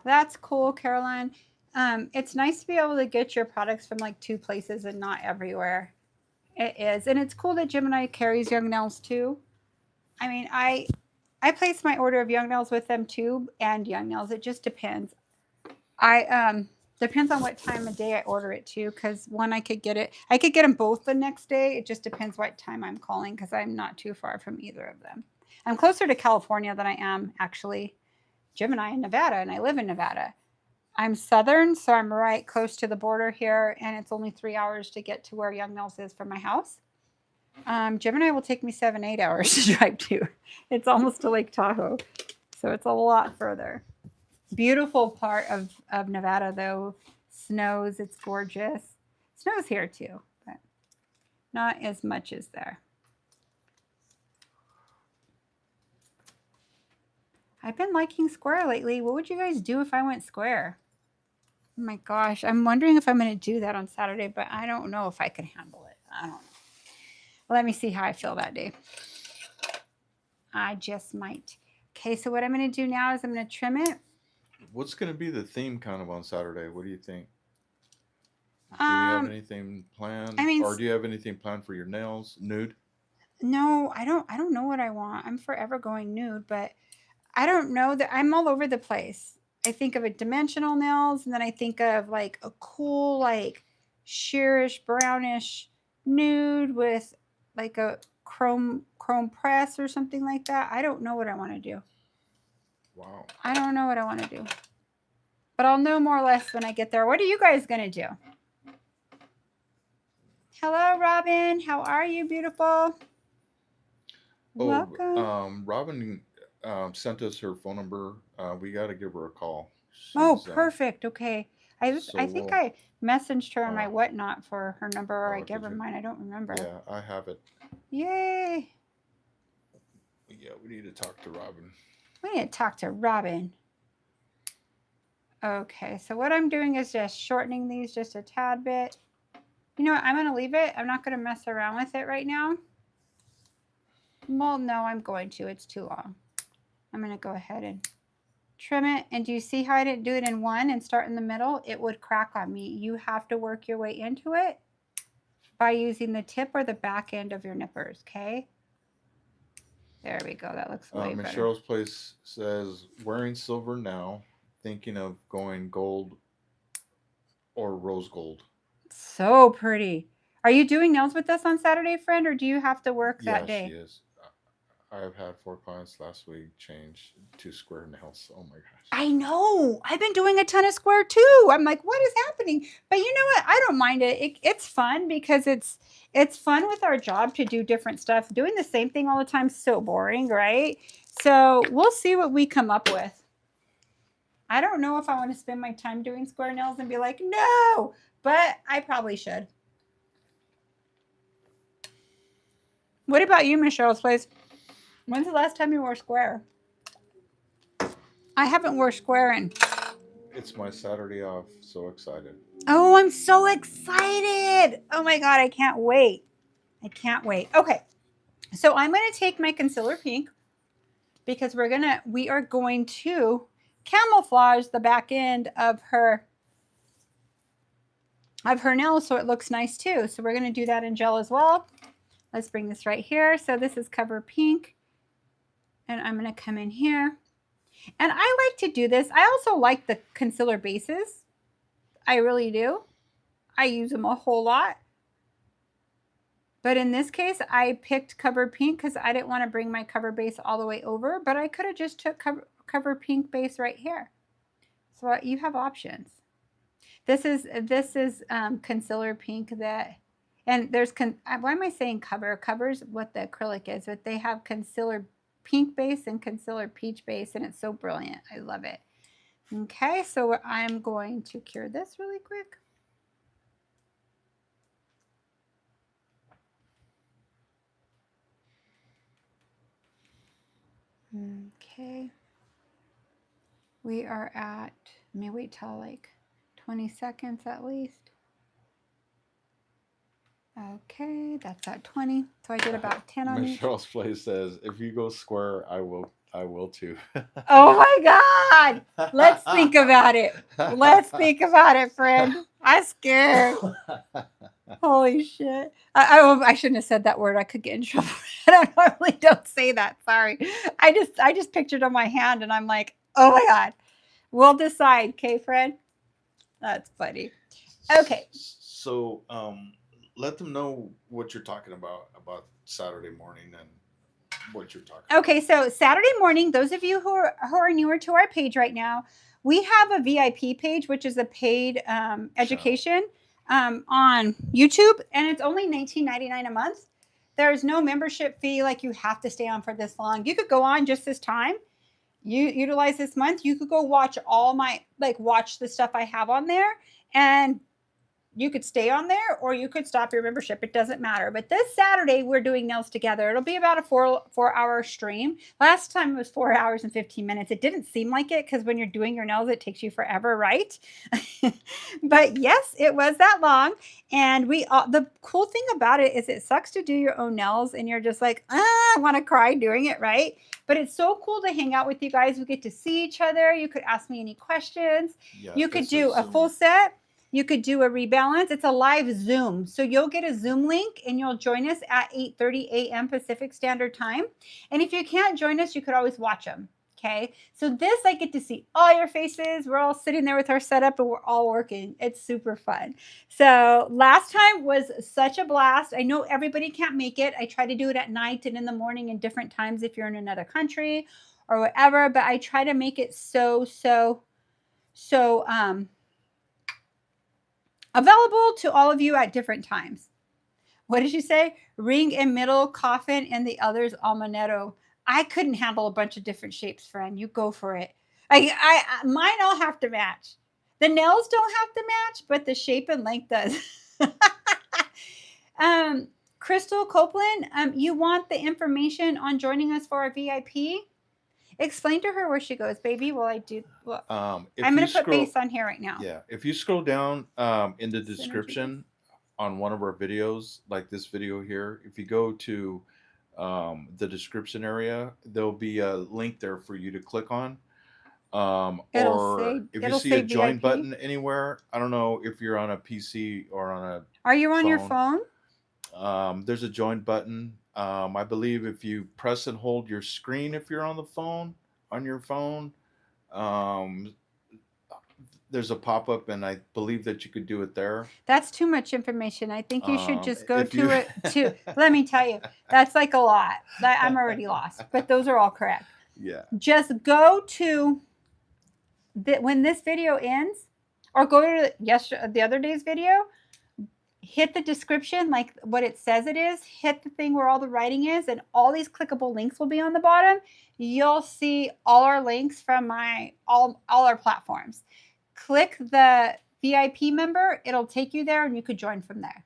That's cool, Caroline. It's nice to be able to get your products from like 2 places and not everywhere. It is. And it's cool that Gemini carries Young Nails too. I mean, I place my order of Young Nails with them too, and Young Nails. It just depends. Depends on what time of day I order it too, because I could get them both the next day. It just depends what time I'm calling, because I'm not too far from either of them. I'm closer to California than I am actually Gemini in Nevada, and I live in Nevada. I'm southern, so I'm right close to the border here, and it's only 3 hours to get to where Young Nails is from my house. Gemini will take me 7-8 hours to drive to. It's almost to Lake Tahoe, so it's a lot further. Beautiful part of Nevada, though. Snows, it's gorgeous. Snows here too, but not as much as there. I've been liking square lately. What would you guys do if I went square? Oh my gosh, I'm wondering if I'm going to do that on Saturday, but I don't know if I can handle it. I don't know. Let me see how I feel that day. I just might. Okay, so what I'm going to do now is I'm going to trim it. What's going to be the theme kind of on Saturday? What do you think? Do we have anything planned? I mean, or do you have anything planned for your nails? Nude? No, I don't know what I want. I'm forever going nude, but I don't know that I'm all over the place. I think of a dimensional nails, and then I think of like a cool, like sheerish, brownish nude with like a chrome press or something like that. I don't know what I want to do. Wow. I don't know what I want to do. But I'll know more or less when I get there. What are you guys going to do? Hello, Robin. How are you, beautiful? Welcome. Robin sent us her phone number. We got to give her a call. Perfect. Okay. I think I messaged her on my whatnot for her number, or I gave her mine. I don't remember. Yeah, I have it. Yay. Yeah, we need to talk to Robin. We need to talk to Robin. Okay, so what I'm doing is just shortening these just a tad bit. You know what? I'm going to leave it. I'm not going to mess around with it right now. Well, no, I'm going to. It's too long. I'm going to go ahead and trim it. And do you see how I didn't do it in one and start in the middle? It would crack on me. You have to work your way into it by using the tip or the back end of your nippers, okay? There we go. That looks way Miss better. Cheryl's Place says wearing silver now, thinking of going gold or rose gold. So pretty. Are you doing nails with us on Saturday, friend, or do you have to work that Yeah, she day? is. I've had 4 clients last week change to square nails. Oh my gosh. I know. I've been doing a ton of square too. I'm like, what is happening? But you know what? I don't mind it. It's fun because it's fun with our job to do different stuff. Doing the same thing all the time is so boring, right? So we'll see what we come up with. I don't know if I want to spend my time doing square nails and be like, no, but I probably should. What about you, Michelle's Place? When's the last time you wore square? I haven't worn square in. It's my Saturday off. So excited. Oh, I'm so excited. Oh my God, I can't wait. I can't wait. Okay. So I'm going to take my concealer pink because we are going to camouflage the back end of her nails so it looks nice too. So we're going to do that in gel as well. Let's bring this right here. So this is Cover Pink. And I'm going to come in here. And I like to do this. I also like the concealer bases. I really do. I use them a whole lot. But in this case, I picked Cover Pink because I didn't want to bring my cover base all the way over. But I could have just took cover Pink base right here. So you have options. This is concealer pink that, and there's, why am I saying cover? Cover's what the acrylic is, but they have concealer pink base and concealer peach base, and it's so brilliant. I love it. Okay, so I'm going to cure this really quick. Okay. We are at, let me wait till like 20 seconds at least. Okay, that's at 20. So I did about 10 on Miss each. Cheryl's Place says if you go square, I will too. Oh my God. Let's think about it. Let's think about it, friend. I'm scared. Holy shit. I shouldn't have said that word. I could get in trouble. I normally don't say that. Sorry. I just pictured on my hand and I'm like, oh my God. We'll decide. Okay, friend? That's funny. Okay. So let them know what you're talking about Saturday morning and what you're talking Okay, so Saturday morning, those of you who are newer to our page right now, we have a VIP page, which is a paid education on YouTube, and it's only $19.99 a month. There's no membership fee, like you have to stay on for this long. You could go on just this time. You utilize this month. You could go watch watch the stuff I have on there, and you could stay on there or you could stop your membership. It doesn't matter. But this Saturday, we're doing nails together. It'll be about a four-hour stream. Last time it was 4 hours and 15 minutes. It didn't seem like it because when you're doing your nails, it takes you forever, right? But yes, it was that long. And the cool thing about it is it sucks to do your own nails and you're just like, I want to cry doing it, right? But it's so cool to hang out with you guys. We get to see each other. You could ask me any questions. Yeah, you could do a full set. You could do a rebalance. It's a live Zoom. So you'll get a Zoom link and you'll join us at 8:30 a.m. Pacific Standard Time. And if you can't join us, you could always watch them. Okay. So this, I get to see all your faces. We're all sitting there with our setup and we're all working. It's super fun. So last time was such a blast. I know everybody can't make it. I try to do it at night and in the morning and different times if you're in another country or whatever, but I try to make it so available to all of you at different times. What did you say? Ring and middle, coffin, and the others almanetto. I couldn't handle a bunch of different shapes, friend. You go for it. Mine all have to match. The nails don't have to match, but the shape and length does. Crystal Copeland, you want the information on joining us for our VIP? Explain to her where she goes, baby. Well, I do. Well, I'm going to put base on here right now. Yeah, if you scroll down in the description on one of our videos, like this video here, if you go to the description area, there'll be a link there for you to click on. Or if you it'll see a say join VIP. button anywhere, I don't know if you're on a PC or on a Are you on your phone. phone? There's a join button. I believe if you press and hold your screen, if you're on the phone, on your phone, um, there's a pop up, and I believe that you could do it there. That's too much information. I think you should just go If you, to it to let me tell you. That's like a lot. I'm already lost, but those are all correct. yeah, Just go to when this video ends, or go to the other day's video, hit the description, like what it says it is, hit the thing where all the writing is, and all these clickable links will be on the bottom. You'll see all our links from all our platforms. Click the VIP member, it'll take you there and you could join from there.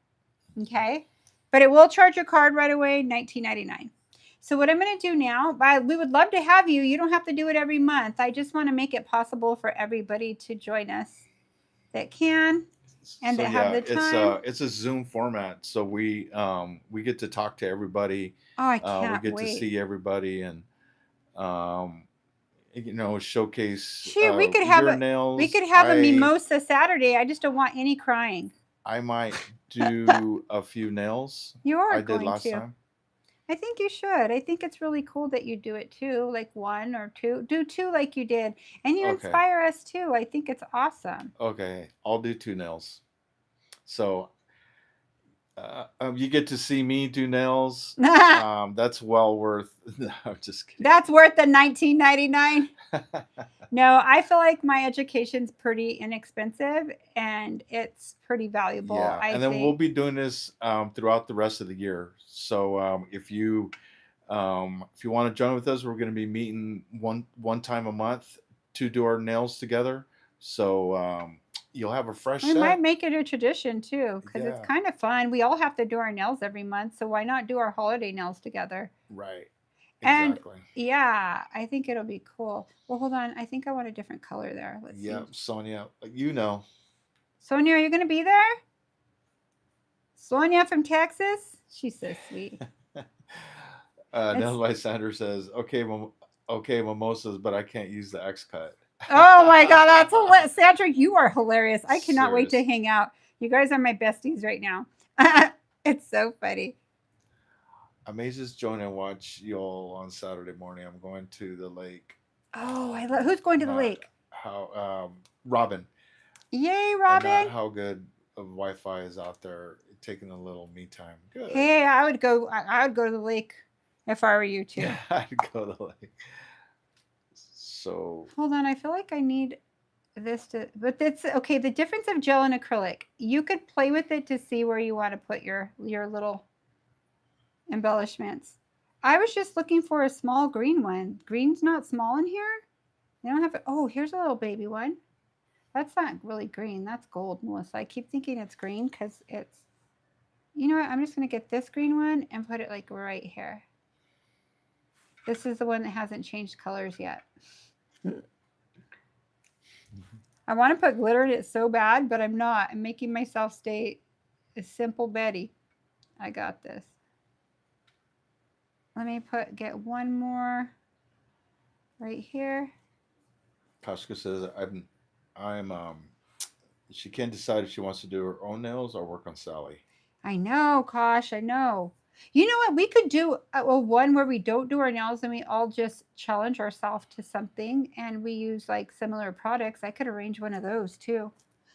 Okay? But it will charge your card right away, $19.99. So what I'm going to do now, we would love to have you. You don't have to do it every month. I just want to make it possible for everybody to join us that can and so that have yeah, the time. it's a Zoom format, so we get to talk to everybody. Oh, I We can't get to wait. see everybody and showcase Shoot, your nails. we could have a mimosa Saturday. I just don't want any crying. I might do a few nails. You are I did going last to. time. I think you should. I think it's really cool that you do it too, like one or two. Do two like you did. And you Okay. inspire us too. I think it's awesome. Okay, I'll do 2 nails. So you get to see me do nails. That's well worth. No, I'm just kidding. That's worth the $19.99. No, I feel like my education's pretty inexpensive and it's pretty valuable. Yeah, I and then think. we'll be doing this throughout the rest of the year. So if you want to join with us, we're going to be meeting one time a month to do our nails together. So you'll have a fresh We set. might make it a tradition too, because Yeah. it's kind of fun. We all have to do our nails every month, so why not do our holiday nails together? Right. Exactly. And yeah, I think it'll be cool. Well, hold on. I think I want a different color there. Let's see. Sonia, you know. Sonia, are you going to be there? Sonia from Texas? She's so sweet. Nelly Sanders says, okay, mimosas, but I can't use the X cut. Oh my God, that's hilarious. Sandra, you are hilarious. I cannot wait to hang out. You guys are my besties right now. It's so funny. I may just join and watch y'all on Saturday morning. I'm going to the lake. Oh, I love. Who's going to the lake? Robin. Yay, Robin! And, how good of Wi-Fi is out there? Taking a little me time. Good. Hey, I would go. I would go to the lake if I were you too. Yeah, I'd go to the lake. So hold on. I feel like I need this to. But it's okay. The difference of gel and acrylic. You could play with it to see where you want to put your little embellishments. I was just looking for a small green one. Green's not small in here. They don't have it. Oh, here's a little baby one. That's not really green. That's gold, Melissa. I keep thinking it's green because it's. You know what? I'm just going to get this green one and put it like right here. This is the one that hasn't changed colors yet. I want to put glitter in it so bad, but I'm not. I'm making myself stay a simple Betty. I got this. Let me get one more right here. Kashka says she can't decide if she wants to do her own nails or work on Sally. I know, Kosh, I know. You know what? We could do one where we don't do our nails and we all just challenge ourselves to something and we use like similar products. I could arrange one of those too.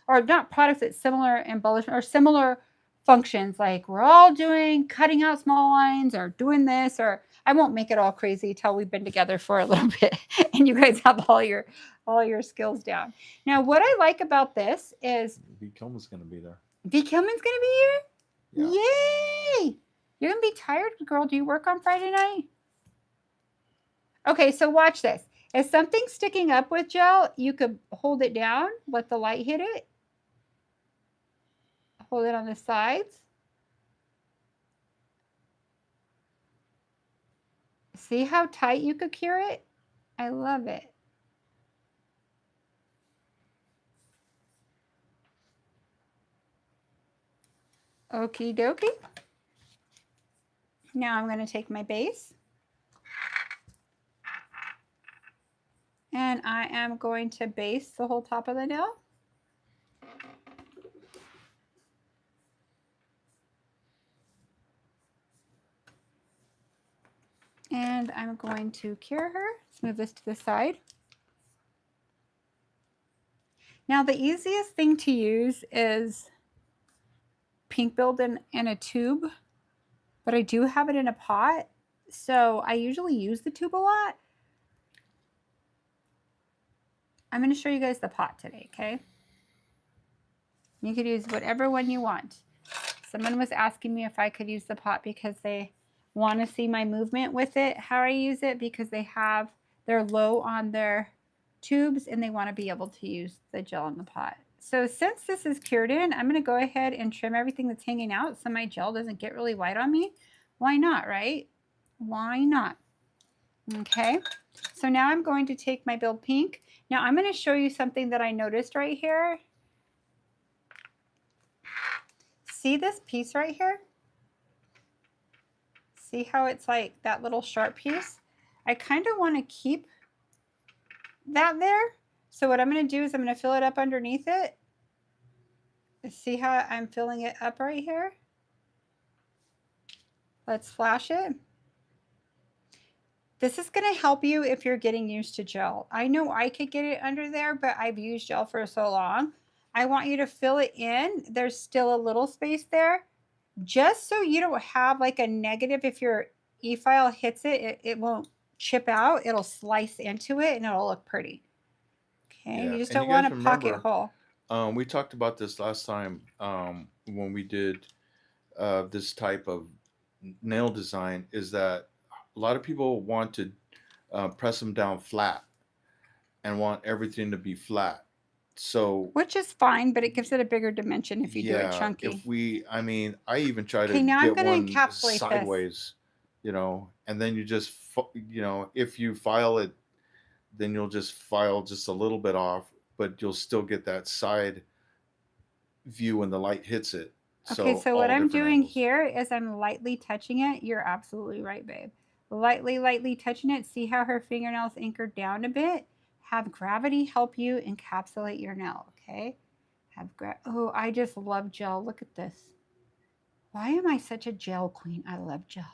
Or not products, it's similar embellishment or similar functions. Like we're all doing cutting out small lines or doing this, or I won't make it all crazy till we've been together for a little bit and you guys have all your skills down. Now, what I like about this is V. Kilman's going to be there. V. Kilman's going to be here? Yeah. Yay! You're going to be tired, girl. Do you work on Friday night? Okay, so watch this. If something's sticking up with gel, you could hold it down, let the light hit it. Hold it on the sides. See how tight you could cure it? I love it. Okie dokie. Now I'm going to take my base. And I am going to base the whole top of the nail. And I'm going to cure her. Let's move this to the side. Now the easiest thing to use is pink build in a tube, but I do have it in a pot. So I usually use the tube a lot. I'm going to show you guys the pot today, okay? You could use whatever one you want. Someone was asking me if I could use the pot because they want to see my movement with it, how I use it, because they're low on their tubes and they want to be able to use the gel in the pot. So since this is cured in, I'm going to go ahead and trim everything that's hanging out so my gel doesn't get really white on me. Why not, right? Why not? Okay, so now I'm going to take my Build Pink. Now I'm going to show you something that I noticed right here. See this piece right here? See how it's like that little sharp piece? I kind of want to keep that there. So what I'm going to do is I'm going to fill it up underneath it. See how I'm filling it up right here? Let's flash it. This is going to help you if you're getting used to gel. I know I could get it under there, but I've used gel for so long. I want you to fill it in. There's still a little space there, just so you don't have like a negative. If your e-file hits it, it won't chip out. It'll slice into it and it'll look pretty. Okay, Yeah. you just And don't you guys want a pocket remember, hole. we talked about this last time when we did this type of nail design, is that a lot of people want to press them down flat and want everything to be flat. So Which is fine, but it gives it a bigger dimension if you do it yeah, chunky. I mean, I even try to Okay, now I'm get going to one encapsulate this. sideways, and then you just, if you file it, then you'll just file just a little bit off, but you'll still get that side view when the light hits it. Okay, so all what I'm different doing angles. here is I'm lightly touching it. You're absolutely right, babe. Lightly touching it. See how her fingernails anchored down a bit? Have gravity help you encapsulate your nail, okay? Oh, I just love gel. Look at this. Why am I such a gel queen? I love gel.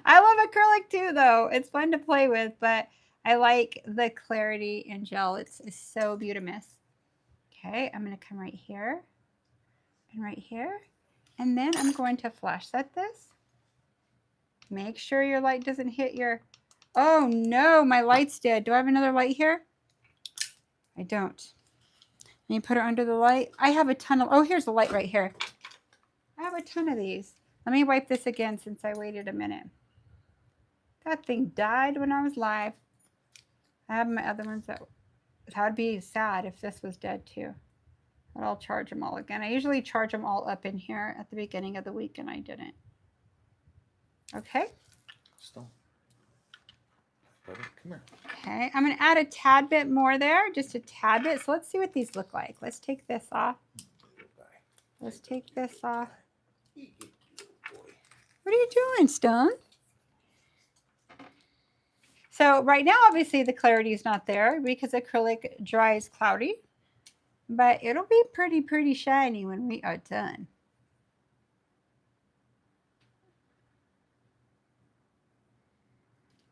I love acrylic too, though. It's fun to play with, but I like the clarity in gel. It's so beautiful. Okay, I'm going to come right here and right here. And then I'm going to flash set this. Make sure your light doesn't hit your... Oh no, my light's dead. Do I have another light here? I don't. Let me put her under the light. I have a ton of... Oh, here's the light right here. I have a ton of these. Let me wipe this again since I waited a minute. That thing died when I was live. I have my other ones that would be sad if this was dead too. But I'll charge them all again. I usually charge them all up in here at the beginning of the week, and I didn't. Okay. Stop. Buddy, come here. Okay, I'm going to add a tad bit more there, just a tad bit. So let's see what these look like. Let's take this off. Let's take this off. What are you doing, Stone? So right now, obviously, the clarity is not there because acrylic dries cloudy. But it'll be pretty shiny when we are done.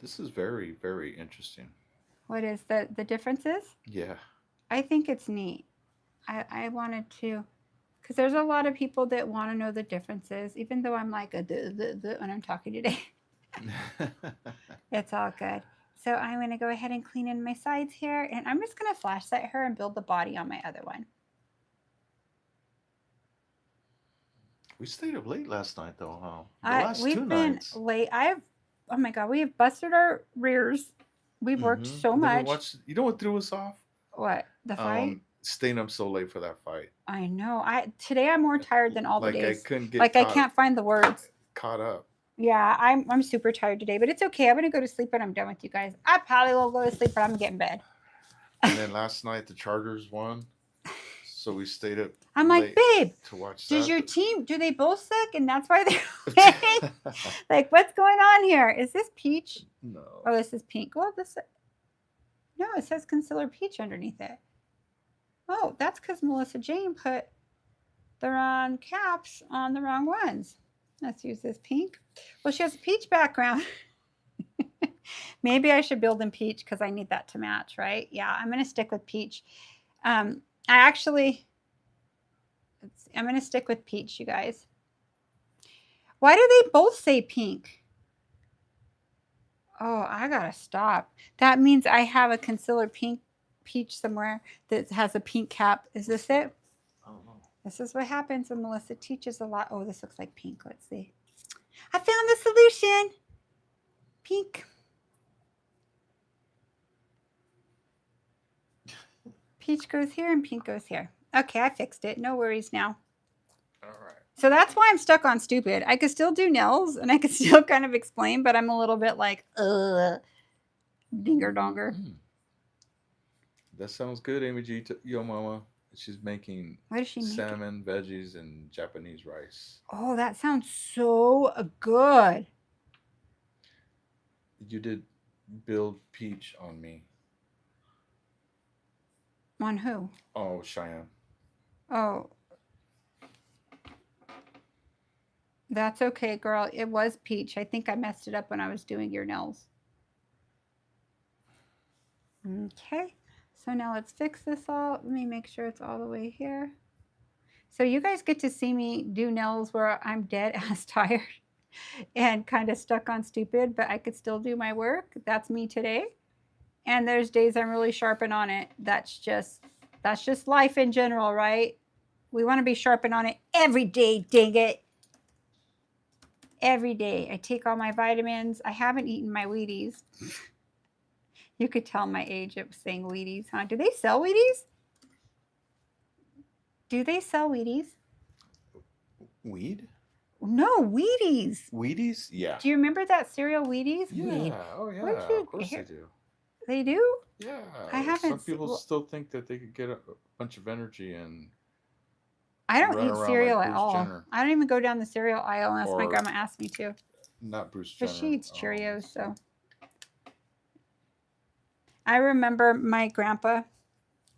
This is very, very interesting. What is the differences? Yeah. I think it's neat. I wanted to, because there's a lot of people that want to know the differences, even though I'm like when I'm talking today. It's all good. So I'm going to go ahead and clean in my sides here, and I'm just going to flash set her and build the body on my other one. We stayed up late last night, though, huh? The last We've two been nights. late. Oh my God, we have busted our rears. We've worked so And then we much. watched, you know what threw us off? What, the fight? Staying up so late for that fight. I know. Today I'm more tired than all the days. I couldn't get I can't find the words. Caught up. Yeah, I'm super tired today, but it's okay. I'm gonna go to sleep when I'm done with you guys. I probably will go to sleep, but I'm getting bed. And then last night the Chargers won, so we stayed up. I'm like, babe, to watch. Does your team? Do they both suck, and that's why they're winning? Like, what's going on here? Is this peach? No. Oh, this is pink. Well, this. No, it says Concealer Peach underneath it. Oh, that's because Melissa Jane put the wrong caps on the wrong ones. Let's use this pink. Well, she has a peach background. Maybe I should build in peach because I need that to match, right? Yeah, I'm going to stick with peach. I'm going to stick with peach, you guys. Why do they both say pink? Oh, I got to stop. That means I have a concealer peach somewhere that has a pink cap. Is this it? I don't know. This is what happens when Melissa teaches a lot. Oh, this looks like pink. Let's see. I found the solution. Pink. Peach goes here and pink goes here. Okay, I fixed it. No worries now. All right. So that's why I'm stuck on stupid. I could still do nails and I could still kind of explain, but I'm a little bit like, dinger donger. That sounds good, Amy G. Yo mama. She's making What is she making? salmon, veggies, and Japanese rice. Oh, that sounds so good. You did build peach on me. On who? Oh, Cheyenne. Oh. That's okay, girl. It was peach. I think I messed it up when I was doing your nails. Okay. So now let's fix this all. Let me make sure it's all the way here. So you guys get to see me do nails where I'm dead ass tired and kind of stuck on stupid, but I could still do my work. That's me today. And there's days I'm really sharpened on it. That's just life in general, right? We want to be sharpened on it every day, dang it. Every day. I take all my vitamins. I haven't eaten my Wheaties. You could tell my age. It was saying Wheaties, huh? Do they sell Wheaties? Do they sell Wheaties? Weed? No, Wheaties. Wheaties? Yeah. Do you remember that cereal Wheaties? Yeah. Oh, yeah. Of course they do. They do? Yeah. I haven't. Some people still think that they could get a bunch of energy and. I don't run eat around cereal like at Bruce all. Jenner. I don't even go down the cereal aisle unless my Or- grandma asks me to. Not Bruce But Jenner. she eats Cheerios, so. I remember my grandpa.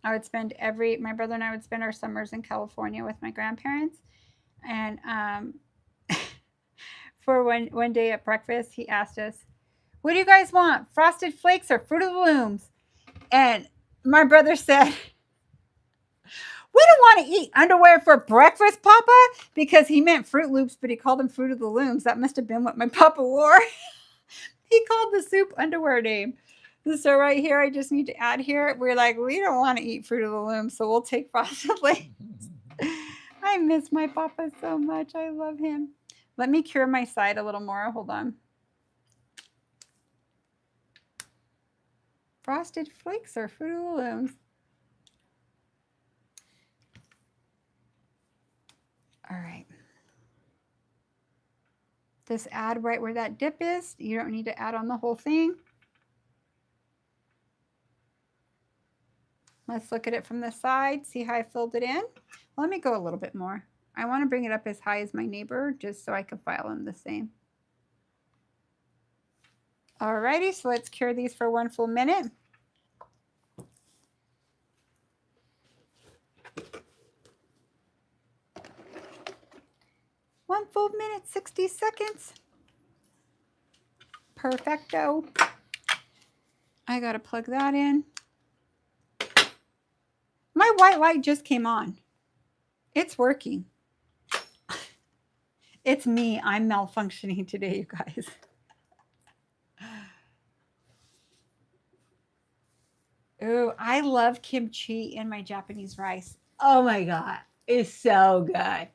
My brother and I would spend our summers in California with my grandparents. And for one day at breakfast, he asked us, "What do you guys want? Frosted Flakes or Fruit of the Looms?" And my brother said, "We don't want to eat underwear for breakfast, Papa," because he meant Fruit Loops, but he called them Fruit of the Looms. That must have been what my papa wore. He called the soup underwear name. So right here, I just need to add here, we're like, we don't want to eat Fruit of the Loom, so we'll take Frosted Flakes. I miss my papa so much. I love him. Let me cure my side a little more. Hold on. Frosted Flakes or Fruit of the Looms? All right. Just add right where that dip is. You don't need to add on the whole thing. Let's look at it from the side, see how I filled it in. Well, let me go a little bit more. I want to bring it up as high as my neighbor just so I can file them the same. Alrighty, so let's cure these for 1 full minute. One full minute, 60 seconds. Perfecto. I gotta plug that in. My white light just came on. It's working. It's me. I'm malfunctioning today, you guys. Ooh, I love kimchi in my Japanese rice. Oh my God. It's so good.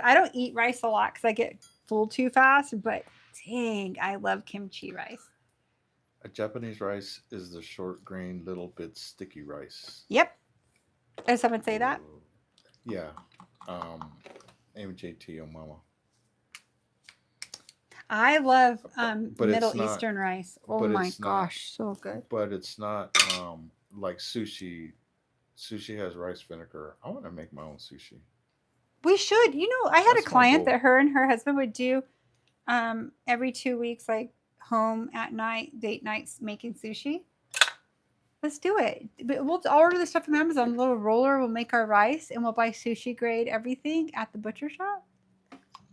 I don't eat rice a lot because I get full too fast, but dang, I love kimchi rice. A Japanese rice is the short grain, little bit sticky rice. Yep. Did someone say that? Yeah. MJT, oh mama. I love But Middle it's not- Eastern rice. Oh but my it's not- gosh, so good. But it's not like sushi. Sushi has rice vinegar. I want to make my own sushi. We should. You know, I had That's a my client goal. that her and her husband would do every 2 weeks, like home at night, date nights, making sushi. Let's do it. But we'll order the stuff from Amazon. A little roller. We'll make our rice, and we'll buy sushi grade everything at the butcher shop.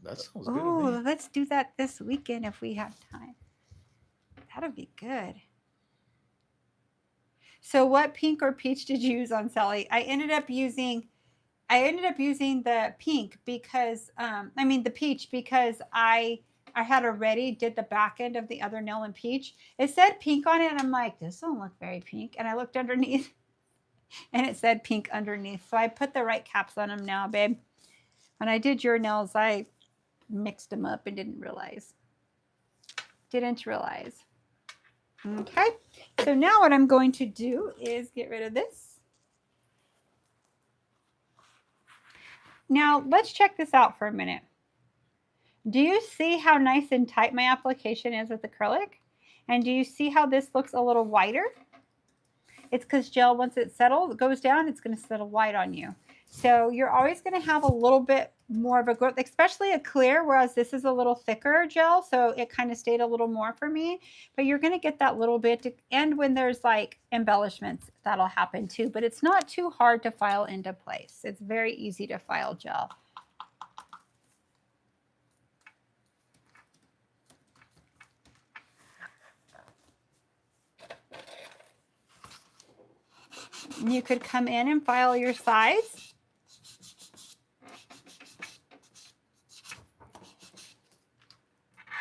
That sounds good to me. Oh, let's do that this weekend if we have time. That'll be good. So, what pink or peach did you use on Sally? I ended up using the pink because the peach because I had already did the back end of the other nail in peach. It said pink on it, and I'm like, this don't look very pink. And I looked underneath, and it said pink underneath. So I put the right caps on them now, babe. When I did your nails, I mixed them up and didn't realize. Okay, so now what I'm going to do is get rid of this. Now let's check this out for a minute. Do you see how nice and tight my application is with acrylic? And do you see how this looks a little whiter? It's because gel, once it goes down, it's going to settle white on you. So you're always going to have a little bit more of a growth, especially a clear, whereas this is a little thicker gel, so it kind of stayed a little more for me. But you're going to get that little bit, and when there's like embellishments, that'll happen too. But it's not too hard to file into place. It's very easy to file gel. You could come in and file your sides.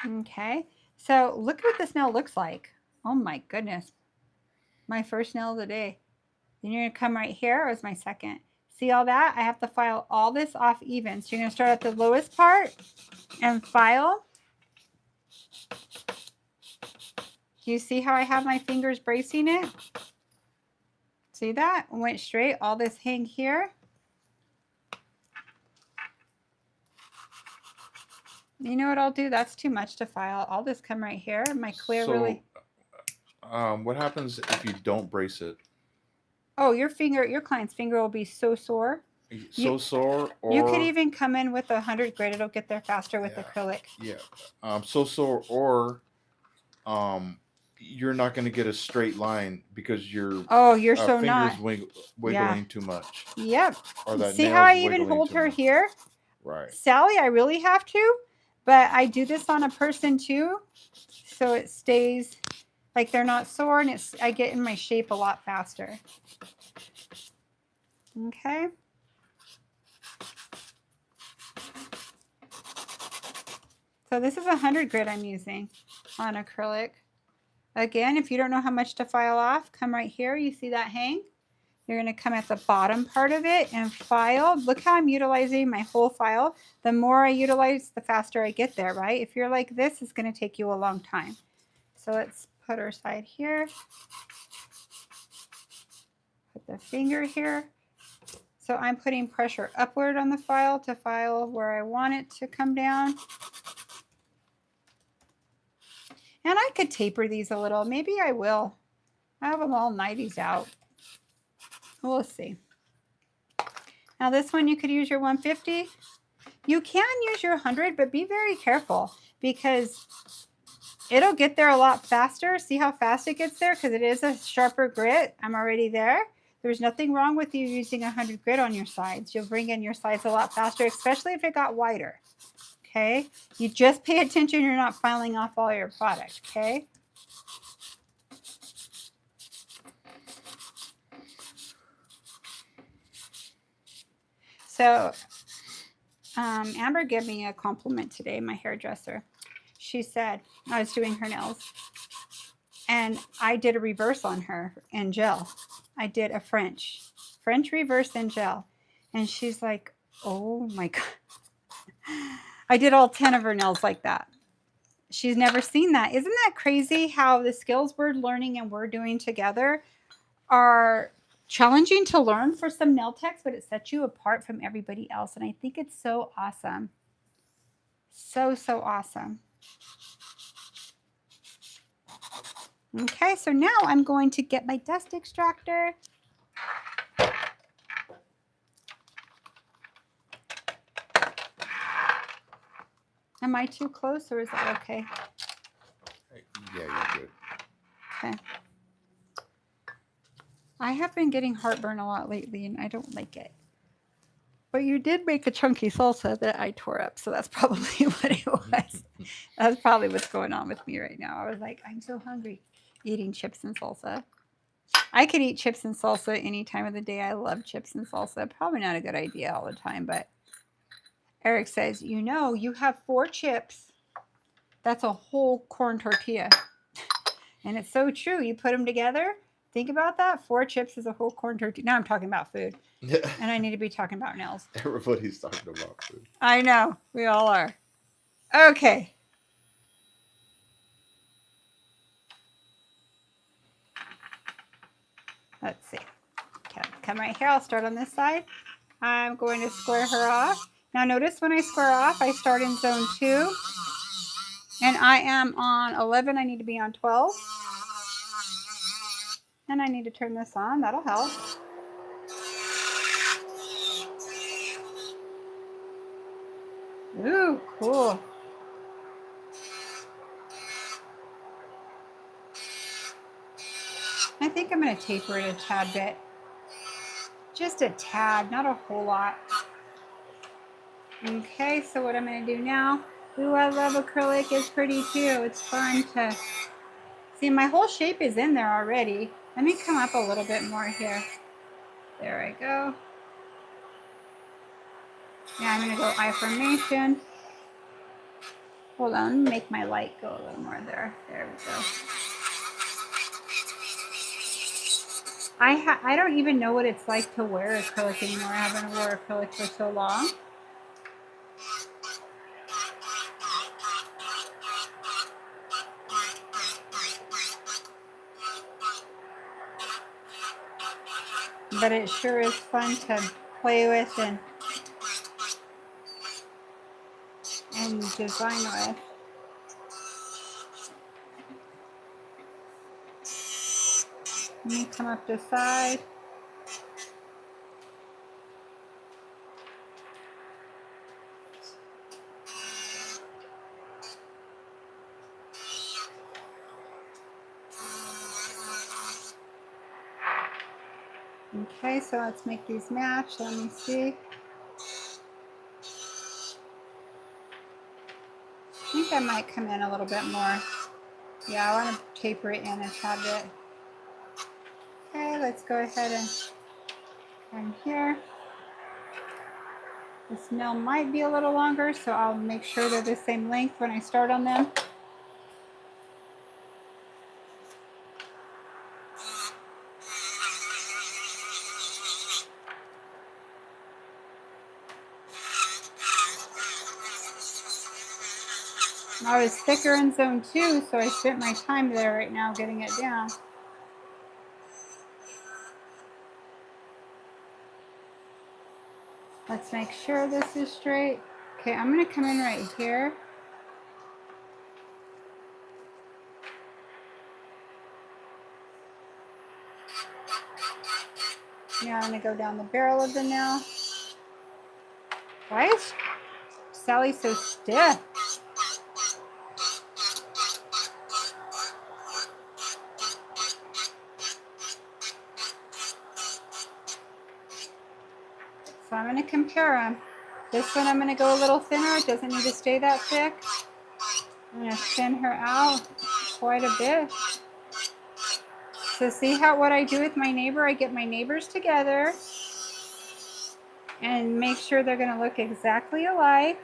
Okay, so look what this nail looks like. Oh my goodness. My first nail of the day. Then you're going to come right here, or is my second? See all that? I have to file all this off even. So you're going to start at the lowest part and file. Do you see how I have my fingers bracing it? See that? Went straight, all this hang here. You know what I'll do? That's too much to file. I'll just come right here. My clear really. What happens if you don't brace it? Oh, your client's finger will be so sore. Sore, or you could even come in with 100 grit. It'll get there faster with acrylic. Yeah. So sore, or you're not going to get a straight line because your so not wiggling too much. Yep. Or that see how I even hold her here? Right. Sally, I really have to, but I do this on a person too, so it stays like they're not sore, and I get in my shape a lot faster. Okay. So this is 100 grit I'm using on acrylic. Again, if you don't know how much to file off, come right here. You see that hang? You're going to come at the bottom part of it and file. Look how I'm utilizing my whole file. The more I utilize, the faster I get there, right? If you're like this, it's going to take you a long time. So let's put our side here. Put the finger here. So I'm putting pressure upward on the file to file where I want it to come down. And I could taper these a little. Maybe I will. I have them all 90s out. We'll see. Now this one, you could use your 150. You can use your 100, but be very careful because it'll get there a lot faster. See how fast it gets there? Because it is a sharper grit. I'm already there. There's nothing wrong with you using 100 grit on your sides. You'll bring in your sides a lot faster, especially if it got wider. Okay, you just pay attention you're not filing off all your product, okay? So Amber gave me a compliment today, my hairdresser. She said, I was doing her nails, and I did a reverse on her in gel. I did a French reverse in gel. And she's like, oh my God. I did all 10 of her nails like that. She's never seen that. Isn't that crazy how the skills we're learning and we're doing together are challenging to learn for some nail techs, but it sets you apart from everybody else. And I think it's so awesome. So, so awesome. Okay, so now I'm going to get my dust extractor. Am I too close, or is that okay? Yeah, you're good. Okay. I have been getting heartburn a lot lately and I don't like it. But you did make a chunky salsa that I tore up, so that's probably what it was. That's probably what's going on with me right now. I was like, I'm so hungry eating chips and salsa. I could eat chips and salsa any time of the day. I love chips and salsa. Probably not a good idea all the time, but Eric says, you know, you have 4 chips. That's a whole corn tortilla. And it's so true. You put them together. Think about that. 4 chips is a whole corn tortilla. Now I'm talking about food. And I need to be talking about nails. Everybody's talking about food. I know. We all are. Okay. Let's see. Come right here. I'll start on this side. I'm going to square her off. Now notice when I square off, I start in zone 2. And I am on 11. I need to be on 12. And I need to turn this on. That'll help. Ooh, cool. I think I'm going to taper it a tad bit. Just a tad, not a whole lot. Okay, so what I'm going to do now, ooh, I love acrylic. It's pretty too. It's fun to see. My whole shape is in there already. Let me come up a little bit more here. There I go. Yeah, I'm going to go eye formation. Hold on, make my light go a little more there. There we go. I don't even know what it's like to wear acrylic anymore. I haven't worn acrylic for so long. But it sure is fun to play with and design with. Let me come up this side. Okay, so let's make these match. Let me see. I think I might come in a little bit more. Yeah, I want to taper it in a tad bit. Okay, let's go ahead and come here. This nail might be a little longer, so I'll make sure they're the same length when I start on them. I was thicker in zone 2, so I spent my time there right now getting it down. Let's make sure this is straight. Okay, I'm going to come in right here. Now I'm going to go down the barrel of the nail. Why is Sally so stiff? So I'm going to compare them. This one I'm going to go a little thinner. It doesn't need to stay that thick. I'm going to thin her out quite a bit. So see how what I do with my neighbor? I get my neighbors together and make sure they're going to look exactly alike.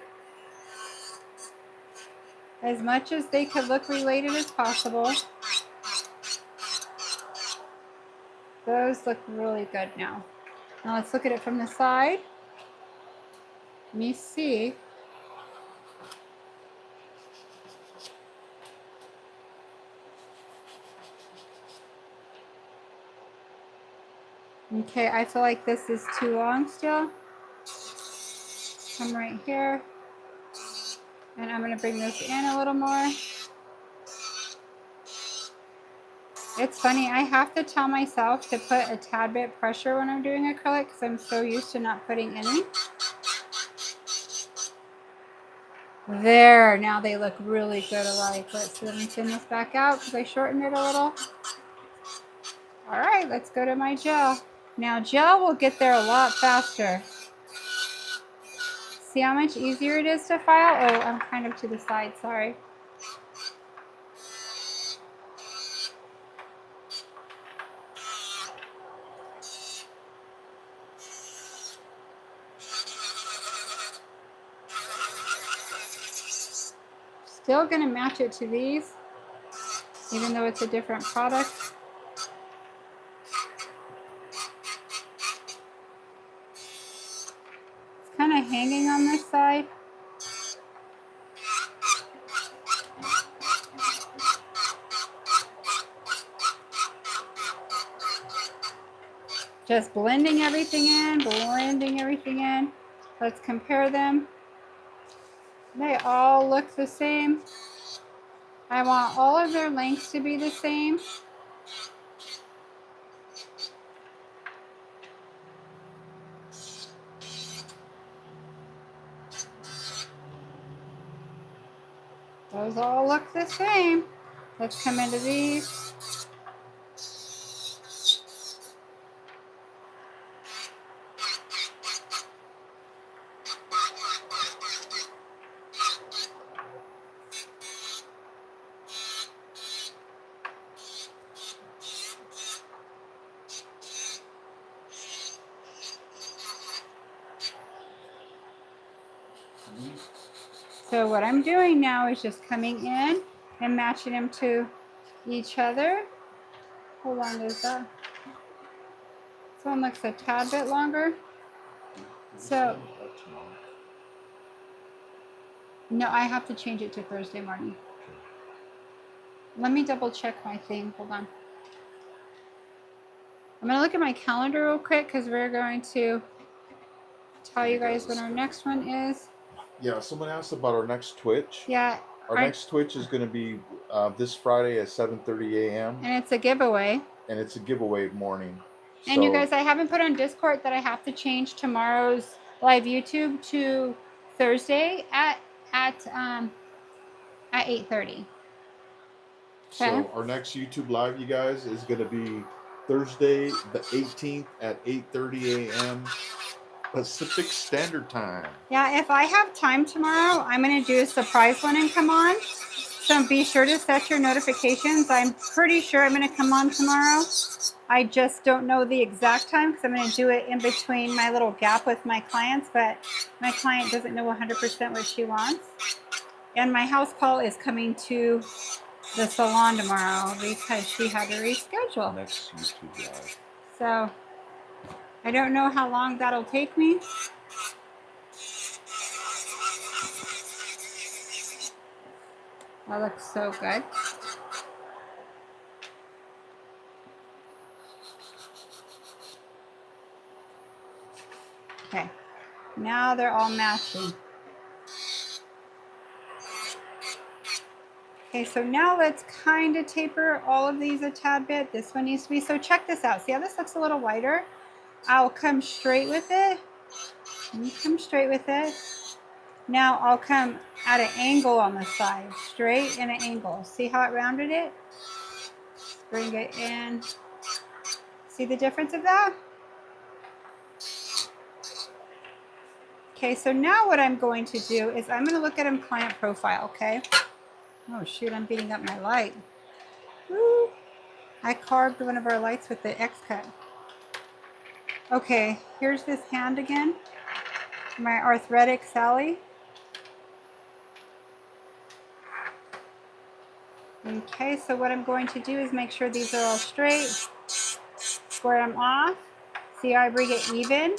As much as they could look related as possible. Those look really good now. Now let's look at it from the side. Let me see. Okay, I feel like this is too long still. Come right here. And I'm going to bring this in a little more. It's funny, I have to tell myself to put a tad bit pressure when I'm doing acrylic because I'm so used to not putting any. There, now they look really good alike. Let's see, let me thin this back out because I shortened it a little. All right, let's go to my gel. Now gel will get there a lot faster. See how much easier it is to file? Oh, I'm kind of to the side, sorry. Still gonna match it to these, even though it's a different product. It's kind of hanging on this side. Just blending everything in, blending everything in. Let's compare them. They all look the same. I want all of their lengths to be the same. Those all look the same. Let's come into these. So what I'm doing now is just coming in and matching them to each other. Hold on, there's that. This one looks a tad bit longer. So, no, I have to change it to Thursday morning. Let me double check my thing. Hold on. I'm going to look at my calendar real quick because we're going to tell you guys when our next one is. Yeah, someone asked about our next Twitch. Yeah. Our next Twitch is going to be this Friday at 7:30 a.m. And it's a giveaway. And it's a giveaway morning. And you guys, I haven't put on Discord that I have to change tomorrow's live YouTube to Thursday at 8:30. Okay. So our next YouTube live, you guys, is going to be Thursday the 18th at 8:30 a.m. Pacific Standard Time. Yeah, if I have time tomorrow, I'm going to do a surprise one and come on. So be sure to set your notifications. I'm pretty sure I'm going to come on tomorrow. I just don't know the exact time because I'm going to do it in between my little gap with my clients, but my client doesn't know 100% what she wants. And my house call is coming to the salon tomorrow because she had to reschedule. Next YouTube live. So I don't know how long that'll take me. That looks so good. Okay, now they're all matching. Okay, so now let's kind of taper all of these a tad bit. This one needs to be, so check this out. See how this looks a little wider? I'll come straight with it. Come straight with it. Now I'll come at an angle on the side, straight and an angle. See how it rounded it? Bring it in. See the difference of that? Okay, so now what I'm going to do is I'm going to look at a client profile, okay? Oh shoot, I'm beating up my light. Woo. I carved one of our lights with the X-cut. Okay, here's this hand again. My arthritic Sally. Okay, so what I'm going to do is make sure these are all straight. Square them off. See how I bring it even?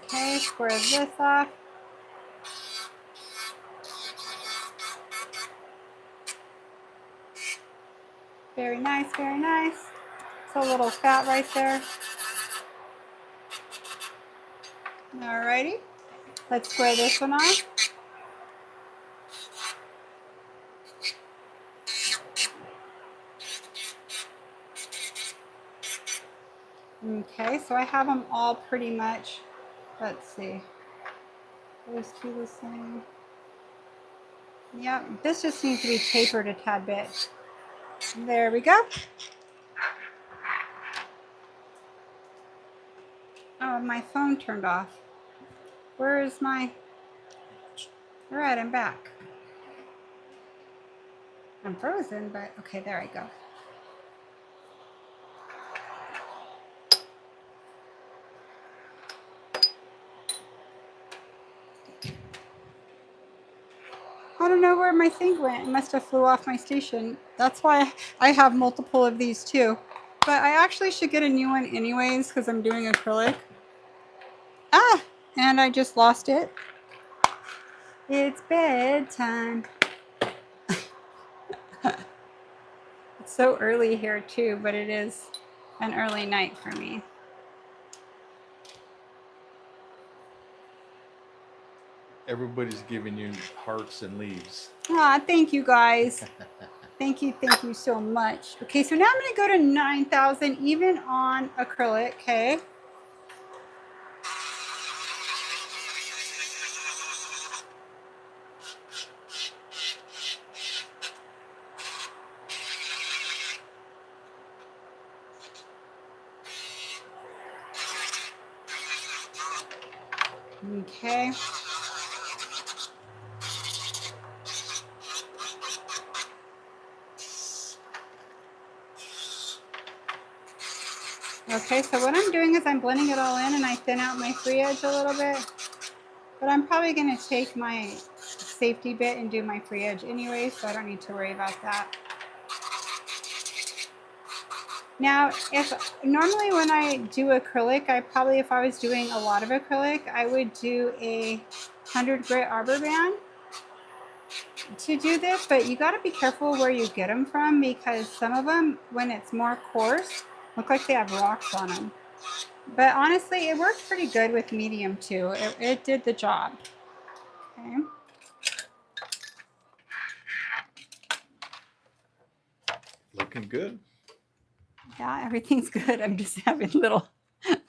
Okay, square this off. Very nice, very nice. It's a little fat right there. Alrighty, let's square this one off. Okay, so I have them all pretty much. Let's see. Those two the same. Yep, this just needs to be tapered a tad bit. There we go. Oh, my phone turned off. Where is my... All right, I'm back. I'm frozen, but okay, there I go. I don't know where my thing went. It must have flew off my station. That's why I have multiple of these too. But I actually should get a new one anyways because I'm doing acrylic. Ah, and I just lost it. It's bedtime. It's so early here too, but it is an early night for me. Everybody's giving you hearts and leaves. Ah, thank you guys. Thank you so much. Okay, so now I'm going to go to 9,000 even on acrylic, okay? Okay. Okay, so what I'm doing is I'm blending it all in and I thin out my free edge a little bit. But I'm probably going to take my safety bit and do my free edge anyway, so I don't need to worry about that. Now, if normally when I do acrylic, I probably, if I was doing a lot of acrylic, I would do a 100 grit arbor band to do this, but you got to be careful where you get them from because some of them, when it's more coarse, look like they have rocks on them. But honestly, it worked pretty good with medium too. It did the job. Okay. Looking good. Yeah, everything's good. I'm just having little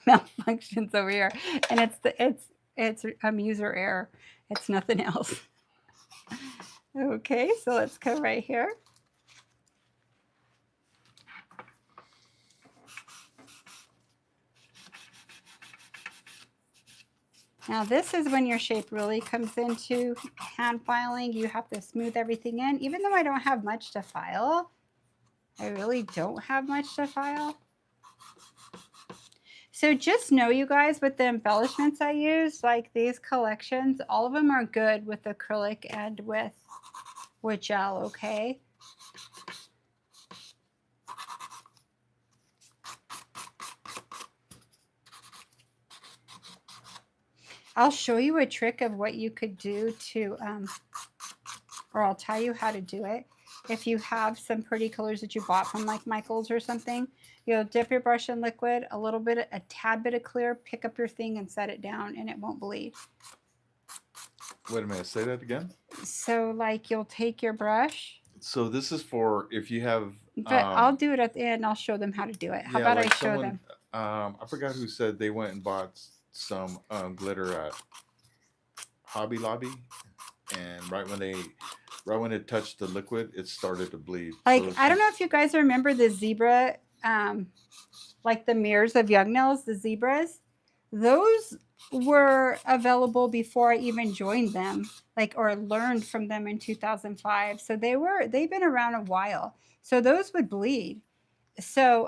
malfunctions over here, and it's user error. It's nothing else. Okay, so let's come right here. Now this is when your shape really comes into hand filing. You have to smooth everything in. Even though I don't have much to file, I really don't have much to file. So just know, you guys, with the embellishments I use, like these collections, all of them are good with acrylic and with gel, okay? I'll show you a trick of what you could do to, or I'll tell you how to do it. If you have some pretty colors that you bought from like Michael's or something, you'll dip your brush in liquid, a tad bit of clear, pick up your thing and set it down and it won't bleed. Wait a minute, say that again. So like you'll take your brush. So this is for if you have. But I'll do it at the end. I'll show them how to do it. How Yeah, about like I show them? I forgot who said they went and bought some glitter at Hobby Lobby, and right when it touched the liquid, it started to bleed. Like So I don't know if you guys remember the zebra, like the mirrors of Young Nails, the zebras. Those were available before I even joined them, like or learned from them in 2005. So they've been around a while. So those would bleed. So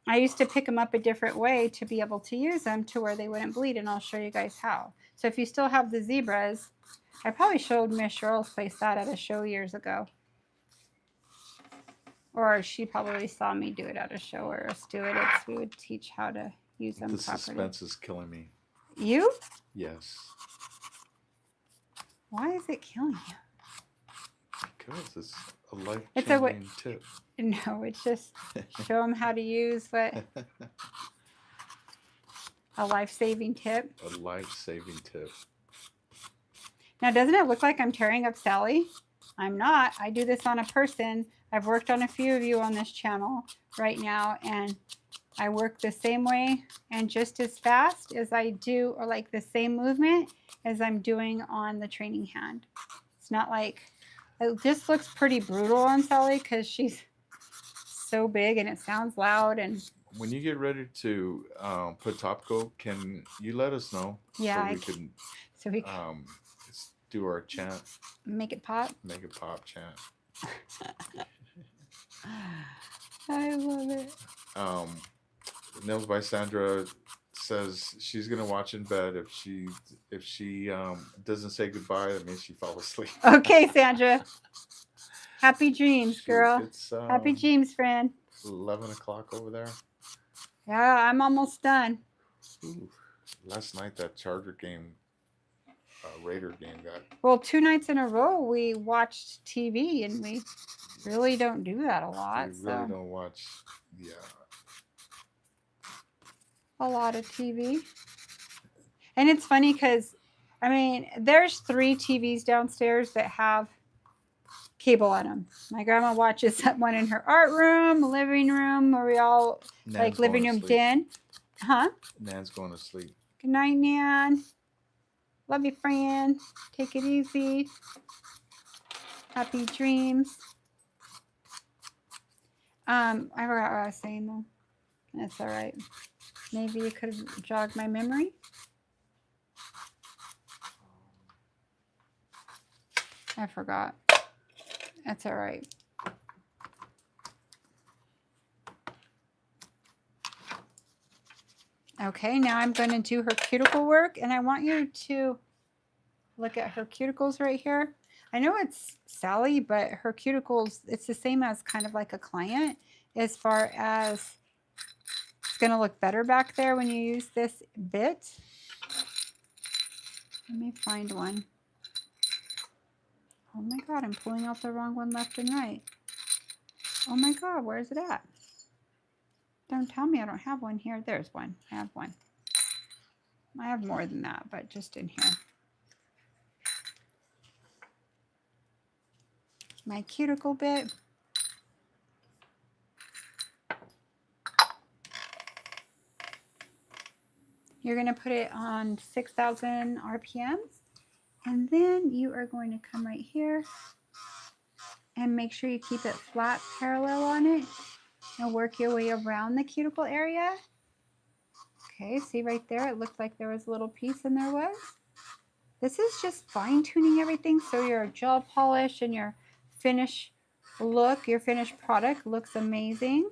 I used to pick them up a different way to be able to use them to where they wouldn't bleed, and I'll show you guys how. So if you still have the zebras, I probably showed Miss Cheryl's place that at a show years ago. Or she probably saw me do it at a show or us do it. We would teach how to use them the properly. suspense is killing me. You? Yes. Why is it killing you? Because it's a life-changing tip. No, it's just show them how to use what a life-saving tip. A life-saving tip. Now, doesn't it look like I'm tearing up Sally? I'm not. I do this on a person. I've worked on a few of you on this channel right now, and I work the same way and just as fast as I do, or like the same movement as I'm doing on the training hand. It's not like, it just looks pretty brutal on Sally because she's so big and it sounds loud. And when you get ready to put top coat, can you let us know yeah, so we can do our chant, make it pop. Make it pop chant. I love it. Nails by Sandra says she's gonna watch in bed. If she doesn't say goodbye, that means she fell asleep. Okay, Sandra. Happy dreams, girl. It's happy dreams, friend. 11 o'clock over there. Yeah, I'm almost done. Ooh, last night that Charger game, Raider game got. Well, 2 nights in a row we watched TV, and we really don't do that a lot. We really don't watch. Yeah. A lot of TV. And it's funny because, I mean, there's 3 TVs downstairs that have cable on them. My grandma watches one in her art room, living room, where we all Nan's like living room den. Huh? Nan's going to sleep. Good night, Nan. Love you, friend. Take it easy. Happy dreams. I forgot what I was saying though. That's all right. Maybe you could jog my memory. I forgot. That's all right. Okay, now I'm going to do her cuticle work, and I want you to look at her cuticles right here. I know it's Sally, but her cuticles, it's the same as kind of like a client as far as it's going to look better back there when you use this bit. Let me find one. Oh my God, I'm pulling out the wrong one left and right. Oh my God, where's it at? Don't tell me I don't have one here. There's one. I have one. I have more than that, but just in here. My cuticle bit. You're going to put it on 6,000 RPMs. And then you are going to come right here and make sure you keep it flat parallel on it and work your way around the cuticle area. Okay, see right there, it looked like there was a little piece and there was. This is just fine tuning everything so your gel polish and your finish look, your finished product looks amazing.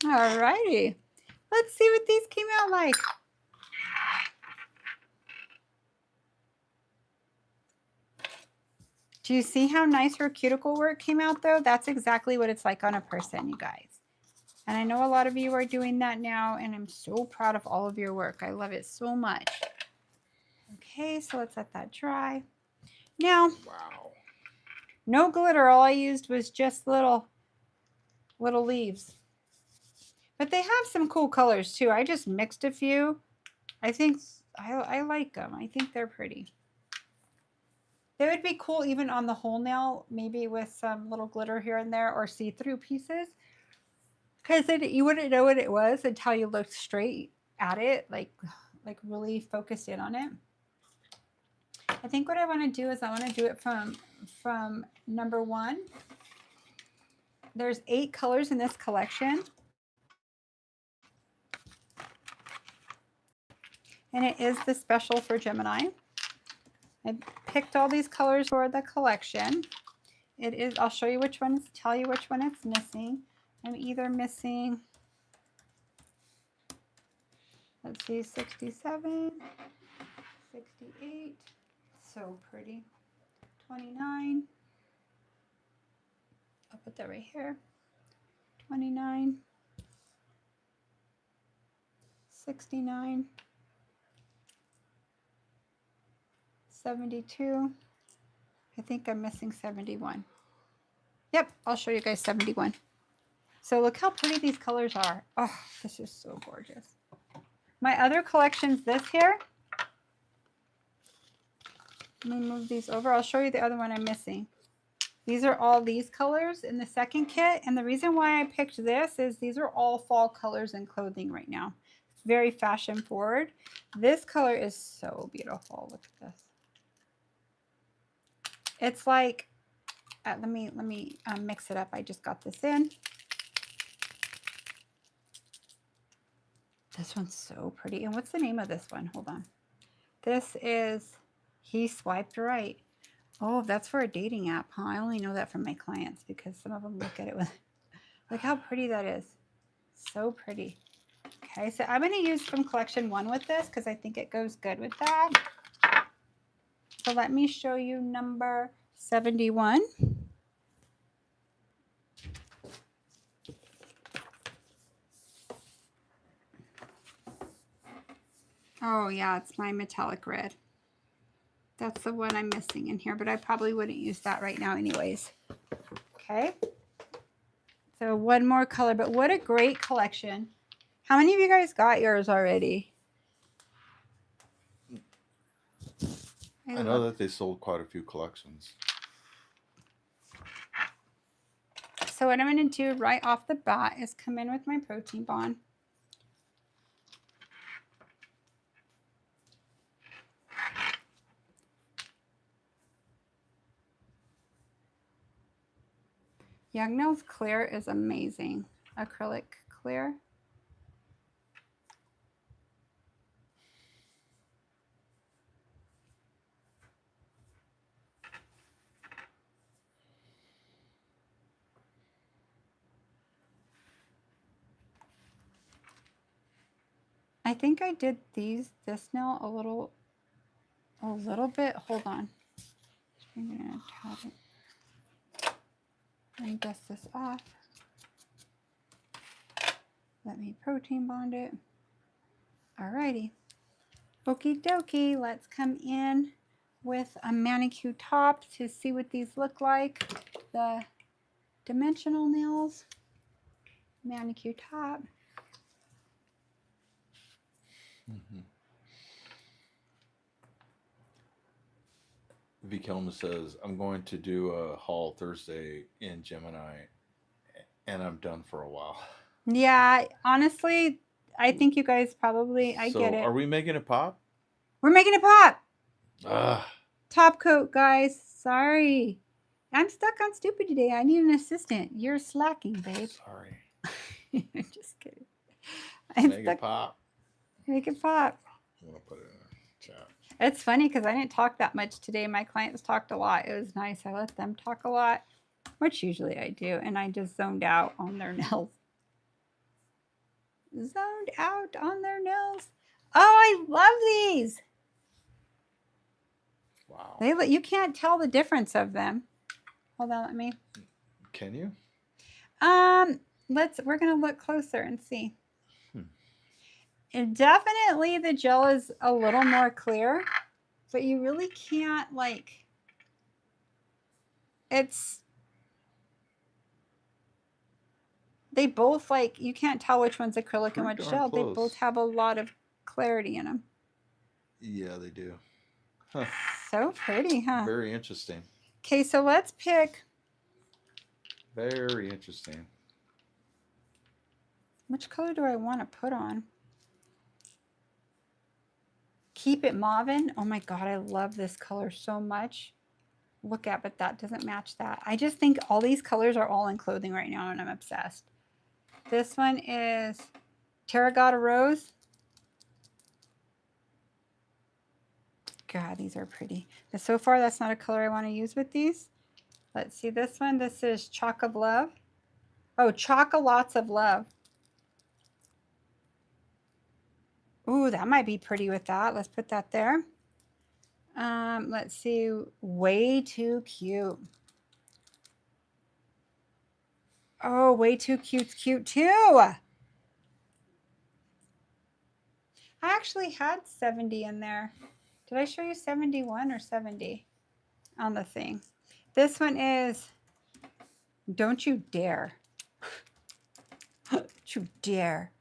Alrighty, let's see what these came out like. Do you see how nice her cuticle work came out though? That's exactly what it's like on a person, you guys. And I know a lot of you are doing that now, and I'm so proud of all of your work. I love it so much. Okay, so let's let that dry. Now, wow. No glitter. All I used was just little leaves. But they have some cool colors too. I just mixed a few. I think I like them. I think they're pretty. They would be cool even on the whole nail, maybe with some little glitter here and there or see-through pieces. Because you wouldn't know what it was until you looked straight at it, like really focused in on it. I think what I want to do is I want to do it from number 1. There's 8 colors in this collection. And it is the special for Gemini. I picked all these colors for the collection. It is, I'll show you which ones, tell you which one it's missing. I'm either missing, let's see, 67, 68, so pretty, 29, I'll put that right here, 29, 69, 72, I think I'm missing 71. Yep, I'll show you guys 71. So look how pretty these colors are. Oh, this is so gorgeous. My other collection's this here. Let me move these over. I'll show you the other one I'm missing. These are all these colors in the second kit. And the reason why I picked this is these are all fall colors in clothing right now. It's very fashion forward. This color is so beautiful. Look at this. It's like, let me mix it up. I just got this in. This one's so pretty. And what's the name of this one? Hold on. This is He Swiped Right. Oh, that's for a dating app, huh? I only know that from my clients because some of them look at it with, look how pretty that is. So pretty. Okay, so I'm going to use from collection 1 with this because I think it goes good with that. So let me show you number 71. Oh yeah, it's my metallic red. That's the one I'm missing in here, but I probably wouldn't use that right now anyways. Okay. So one more color, but what a great collection. How many of you guys got yours already? I know that they sold quite a few collections. So what I'm going to do right off the bat is come in with my protein bond. Young Nails Clear is amazing. Acrylic clear. I think I did this nail a little bit. Hold on. I'm gonna tap it. Let me dust this off. Let me protein bond it. Alrighty. Okie dokie. Let's come in with a manicure top to see what these look like. The dimensional nails. Manicure top. Mm-hmm. V. Kelma says, I'm going to do a haul Thursday in Gemini, and I'm done for a while. Yeah, honestly, I think you guys probably, I get it. Are we making it pop? We're making it pop. Ah. Top coat, guys. Sorry. I'm stuck on stupid today. I need an assistant. You're slacking, babe. Sorry. Just kidding. I'm Make it pop. Make it pop. I'm going to put it in the chat. It's funny because I didn't talk that much today. My clients talked a lot. It was nice. I let them talk a lot, which usually I do. And I just zoned out on their nails. Zoned out on their nails. Oh, I love these. Wow. You can't tell the difference of them. Hold on, let me. Can you? We're gonna look closer and see. And definitely the gel is a little more clear, but you really can't they both you can't tell which one's acrylic and which gel. They both have a lot of clarity in them. Yeah, they do. Huh. So pretty, huh? Very interesting. Okay, so let's pick. Very interesting. Which color do I want to put on? Keep It Mauvin. Oh my God, I love this color so much. Look at, but that doesn't match that. I just think all these colors are all in clothing right now and I'm obsessed. This one is Terracotta Rose. God, these are pretty. But so far, that's not a color I want to use with these. Let's see this one. This is Chalk of Love. Oh, Lots of Love. Ooh, that might be pretty with that. Let's put that there. Let's see. Way Too Cute. Oh, Way Too Cute's cute too. I actually had 70 in there. Did I show you 71 or 70 on the thing? This one is Don't You Dare. Don't you dare.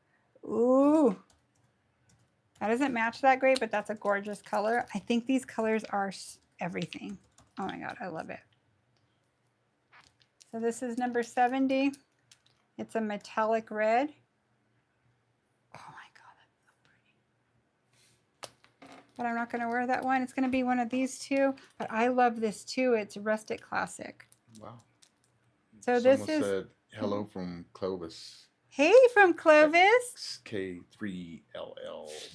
Ooh. That doesn't match that great, but that's a gorgeous color. I think these colors are everything. Oh my God, I love it. So this is number 70. It's a metallic red. Oh my God, that's so pretty. But I'm not going to wear that one. It's going to be one of these two. But I love this too. It's Rustic Classic. Wow. So Someone this is... said hello from Clovis. Hey, from Clovis. K3LL.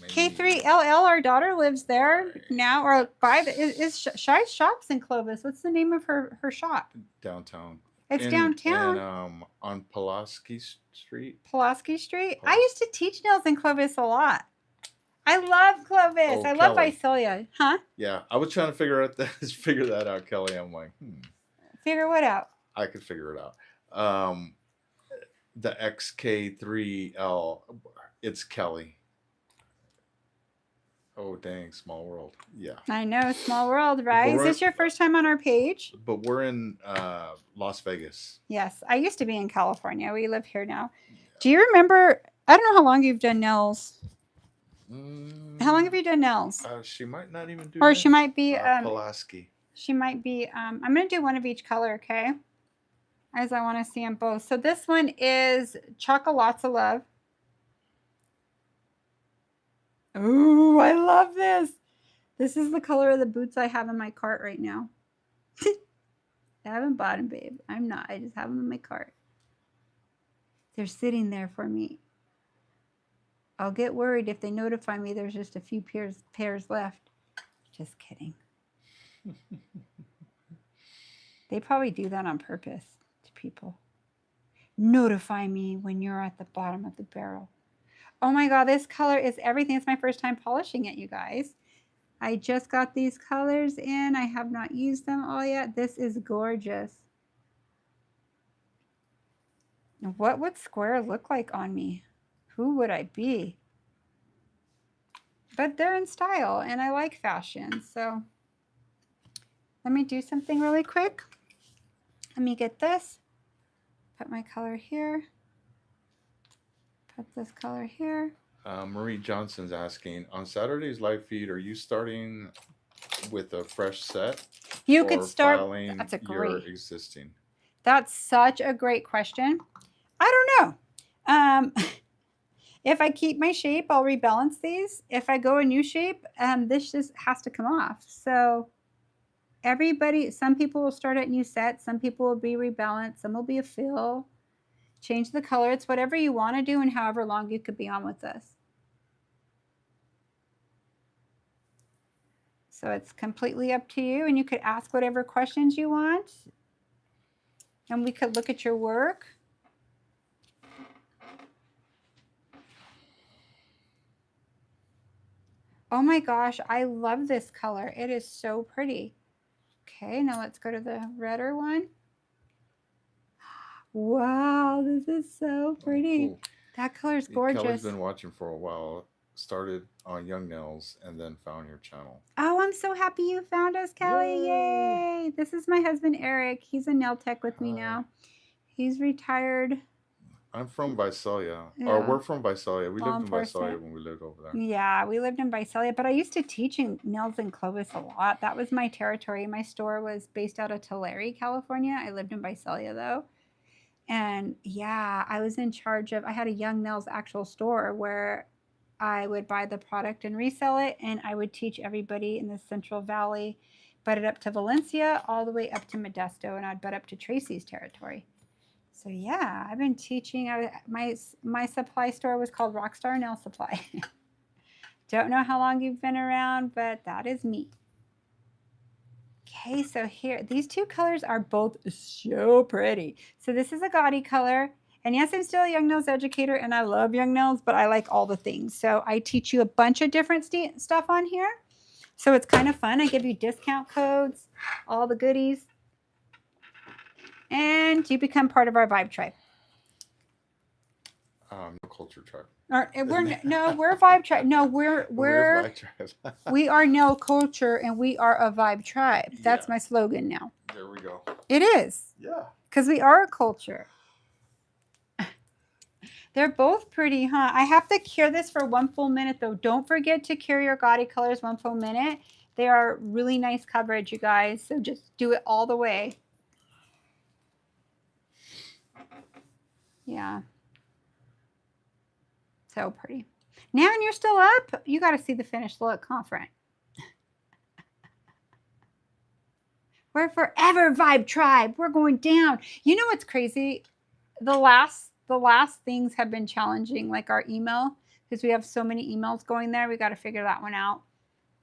K3LL, our daughter lives there now, or by the, is Shy shops in Clovis. What's the name of her shop? Downtown. It's downtown. And on Pulaski Street. Pulaski Street. I used to teach nails in Clovis a lot. I love Clovis. Oh, I love Kelly. Visalia. Huh? Yeah, I was trying to figure that out, Kelly. I'm like, Figure what out? I could figure it out. The XK3L, it's Kelly. Oh, dang, small world. Yeah. I know, small world, right? Is this your first time on our page? But we're in Las Vegas. Yes, I used to be in California. We live here now. Yeah. Do you remember, I don't know how long you've done nails. How long have you done nails? She might not even do Or nails. She might be... Pulaski. She might be... I'm going to do one of each color, okay? As I want to see them both. So this one is Lots of Love. Ooh, I love this. This is the color of the boots I have in my cart right now. I haven't bought them, babe. I'm not. I just have them in my cart. They're sitting there for me. I'll get worried if they notify me there's just a few pairs left. Just kidding. They probably do that on purpose. People notify me when you're at the bottom of the barrel. Oh my God, this color is everything. It's my first time polishing it, you guys. I just got these colors in. I have not used them all yet. This is gorgeous. What would square look like on me? Who would I be? But they're in style and I like fashion. So let me do something really quick. Let me get this. Put my color here. Put this color here. Marie Johnson's asking, on Saturday's live feed, are you starting with a fresh set? You could start. That's a great. Existing. That's such a great question. I don't know. If I keep my shape, I'll rebalance these. If I go a new shape, this just has to come off. So everybody, some people will start at new sets, some people will be rebalanced, some will be a fill, change the color. It's whatever you want to do and however long you could be on with this. So it's completely up to you, and you could ask whatever questions you want, and we could look at your work. Oh my gosh, I love this color. It is so pretty. Okay, now let's go to the redder one. Wow, this is so pretty. Oh, cool. That color is gorgeous. Kelly's been watching for a while. Started on Young Nails and then found your channel. Oh, I'm so happy you found us, Kelly. Yay! This is my husband, Eric. He's a nail tech with me now. He's retired. I'm from Visalia. Yeah. Or we're from Visalia. We lived in Visalia when we lived over there. Yeah, we lived in Visalia, but I used to teach in nails in Clovis a lot. That was my territory. My store was based out of Tulare, California. I lived in Visalia though. And yeah, I was in charge of, I had a Young Nails actual store where I would buy the product and resell it, and I would teach everybody in the Central Valley, butt it up to Valencia, all the way up to Modesto, and I'd butt up to Tracy's territory. So yeah, I've been teaching. My supply store was called Rockstar Nail Supply. Don't know how long you've been around, but that is me. Okay, so here, these two colors are both so pretty. So this is a Gotti color. And yes, I'm still a Young Nails educator, and I love Young Nails, but I like all the things. So I teach you a bunch of different stuff on here. So it's kind of fun. I give you discount codes, all the goodies. And you become part of our Vibe Tribe. No Culture Tribe. We're Vibe Tribe. No, we're Vibe Tribe. We are No Culture, and we are a Vibe Tribe. That's my slogan now. There we go. It is. Yeah. Because we are a culture. They're both pretty, huh? I have to cure this for 1 full minute though. Don't forget to cure your Gotti colors 1 full minute. They are really nice coverage, you guys. So just do it all the way. Yeah. So pretty. Now you're still up. You got to see the finished look, friend. We're forever Vibe Tribe. We're going down. You know what's crazy? The last things have been challenging, like our email, because we have so many emails going there. We got to figure that one out.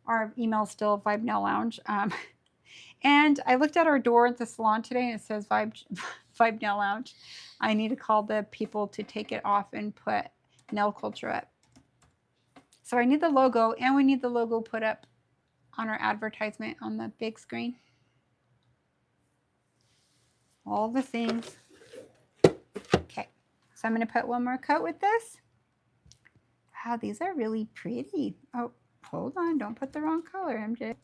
Our email's still Vibe Nail Lounge. And I looked at our door at the salon today and it says Vibe Nail Lounge. I need to call the people to take it off and put nail culture up. So I need the logo, and we need the logo put up on our advertisement on the big screen. All the things. Okay, so I'm going to put one more coat with this. Wow, these are really pretty. Oh, hold on, don't put the wrong color, MJ.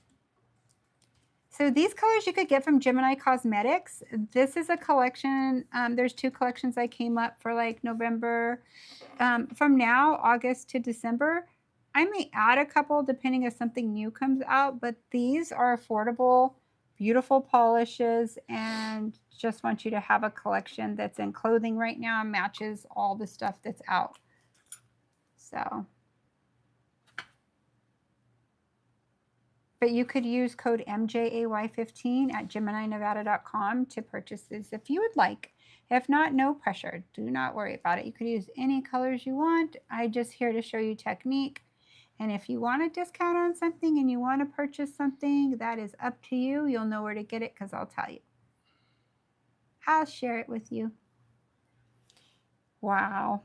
So these colors you could get from Gemini Cosmetics. This is a collection. There's 2 collections I came up for like November. From now, August to December. I may add a couple depending if something new comes out, but these are affordable, beautiful polishes, and just want you to have a collection that's in clothing right now and matches all the stuff that's out. So. But you could use code MJAY15 at GeminiNevada.com to purchase this if you would like. If not, no pressure. Do not worry about it. You could use any colors you want. I'm just here to show you technique. And if you want a discount on something and you want to purchase something, that is up to you. You'll know where to get it because I'll tell you. I'll share it with you. Wow.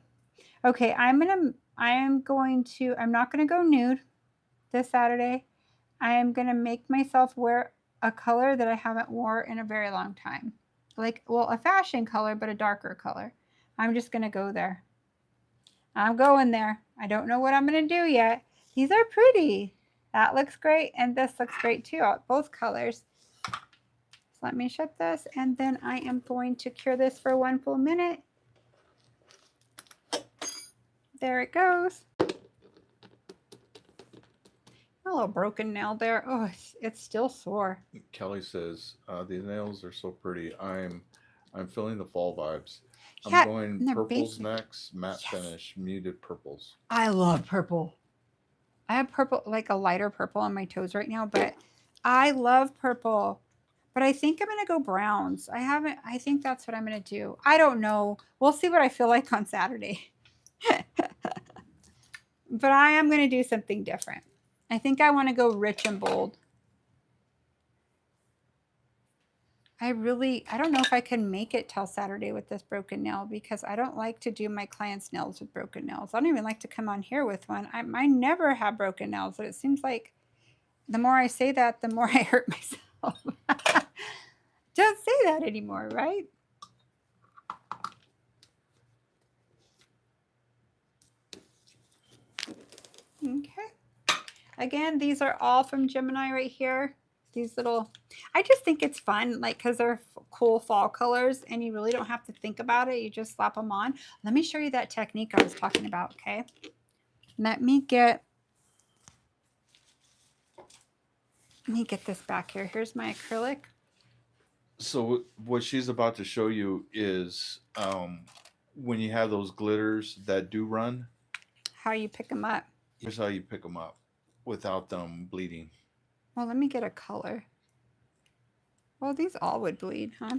Okay, I'm not going to go nude this Saturday. I am going to make myself wear a color that I haven't wore in a very long time. Like, well, a fashion color, but a darker color. I'm just going to go there. I'm going there. I don't know what I'm going to do yet. These are pretty. That looks great, and this looks great too, both colors. So let me shut this, and then I am going to cure this for 1 full minute. There it goes. A little broken nail there. Oh, it's still sore. Kelly says these nails are so pretty. I'm feeling the fall vibes. Yeah, I'm going purples next, matte finish, muted purples. I love purple. I have purple, like a lighter purple on my toes right now, but I love purple. But I think I'm going to go browns. I think that's what I'm going to do. I don't know. We'll see what I feel like on Saturday. But I am going to do something different. I think I want to go rich and bold. I don't know if I can make it till Saturday with this broken nail because I don't like to do my clients' nails with broken nails. I don't even like to come on here with one. I never have broken nails, but it seems like the more I say that, the more I hurt myself. Don't say that anymore, right? Okay. Again, these are all from Gemini right here. These little, I just think it's fun, like, because they're cool fall colors and you really don't have to think about it. You just slap them on. Let me show you that technique I was talking about, okay? Let me get this back here. Here's my acrylic. So what she's about to show you is when you have those glitters that do run. How you pick them up. Here's how you pick them up without them bleeding. Well, let me get a color. Well, these all would bleed, huh?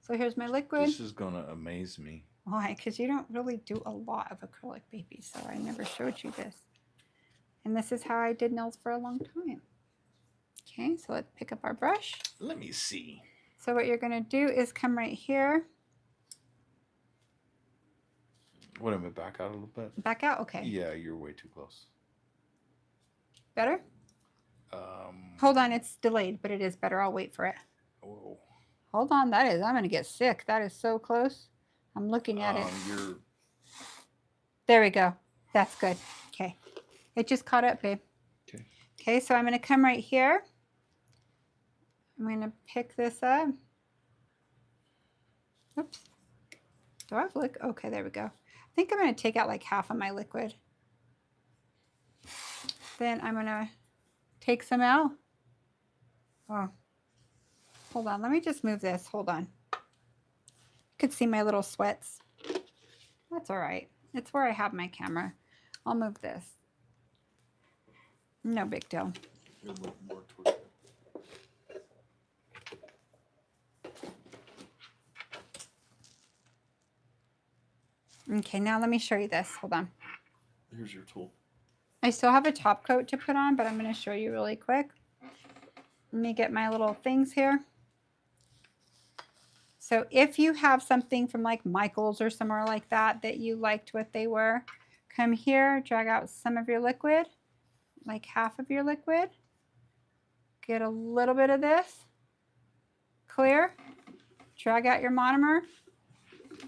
So here's my liquid. This is going to amaze me. Why? Because you don't really do a lot of acrylic, baby, so I never showed you this. And this is how I did nails for a long time. Okay, so let's pick up our brush. Let me see. So what you're going to do is come right here. What, am I back out a little bit? Back out? Okay. Yeah, you're way too close. Better? Hold on, it's delayed, but it is better. I'll wait for it. Whoa. Hold on, I'm going to get sick. That is so close. I'm looking at it. There we go. That's good. Okay. It just caught up, babe. Okay. Okay, so I'm going to come right here. I'm going to pick this up. Oops. Do I have liquid? Okay, there we go. I think I'm going to take out like half of my liquid. Then I'm going to take some out. Oh, hold on. Let me just move this. Hold on. You could see my little sweats. That's all right. It's where I have my camera. I'll move this. No big deal. You'll move more towards it. Okay, now let me show you this. Hold on. Here's your tool. I still have a top coat to put on, but I'm going to show you really quick. Let me get my little things here. So if you have something from like Michael's or somewhere like that that you liked what they were, come here, drag out some of your liquid, like half of your liquid. Get a little bit of this. Clear. Drag out your monomer.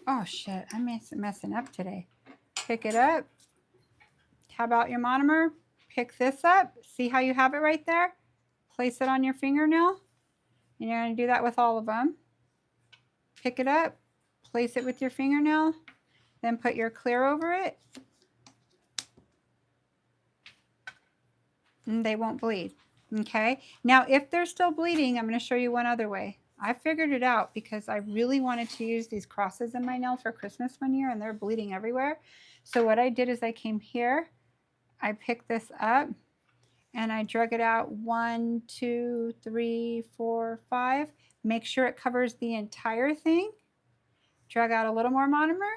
Oh shit, I'm messing up today. Pick it up. Tab out your monomer. Pick this up. See how you have it right there? Place it on your fingernail. And you're going to do that with all of them. Pick it up. Place it with your fingernail. Then put your clear over it. And they won't bleed. Okay? Now, if they're still bleeding, I'm going to show you one other way. I figured it out because I really wanted to use these crosses in my nail for Christmas one year, and they're bleeding everywhere. So what I did is I came here, I picked this up, and I drug it out 1, 2, 3, 4, 5. Make sure it covers the entire thing. Drag out a little more monomer.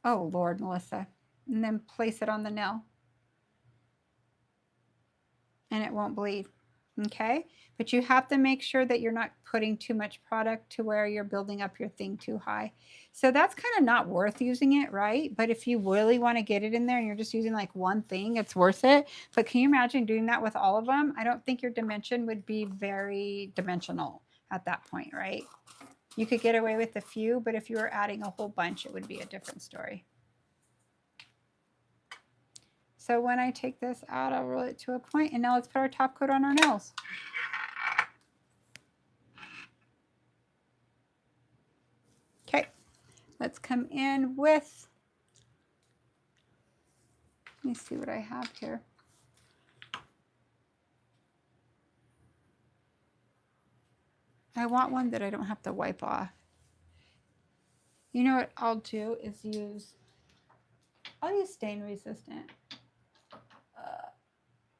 Oh, Lord, Melissa. And then place it on the nail. And it won't bleed. Okay? But you have to make sure that you're not putting too much product to where you're building up your thing too high. So that's kind of not worth using it, right? But if you really want to get it in there and you're just using like one thing, it's worth it. But can you imagine doing that with all of them? I don't think your dimension would be very dimensional at that point, right? You could get away with a few, but if you were adding a whole bunch, it would be a different story. So when I take this out, I'll roll it to a point, and now let's put our top coat on our nails. Okay, let's come in with, let me see what I have here. I want one that I don't have to wipe off. You know what I'll do is I'll use stain resistant.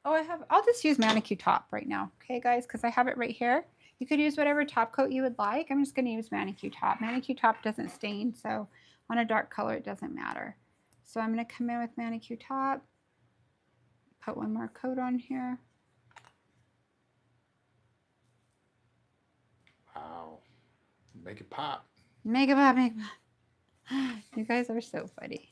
I'll just use manicure top right now. Okay, guys, because I have it right here. You could use whatever top coat you would like. I'm just going to use manicure top. Manicure top doesn't stain, so on a dark color, it doesn't matter. So I'm going to come in with manicure top. Put one more coat on here. Wow. Make it pop. Make it pop, make it pop. You guys are so funny.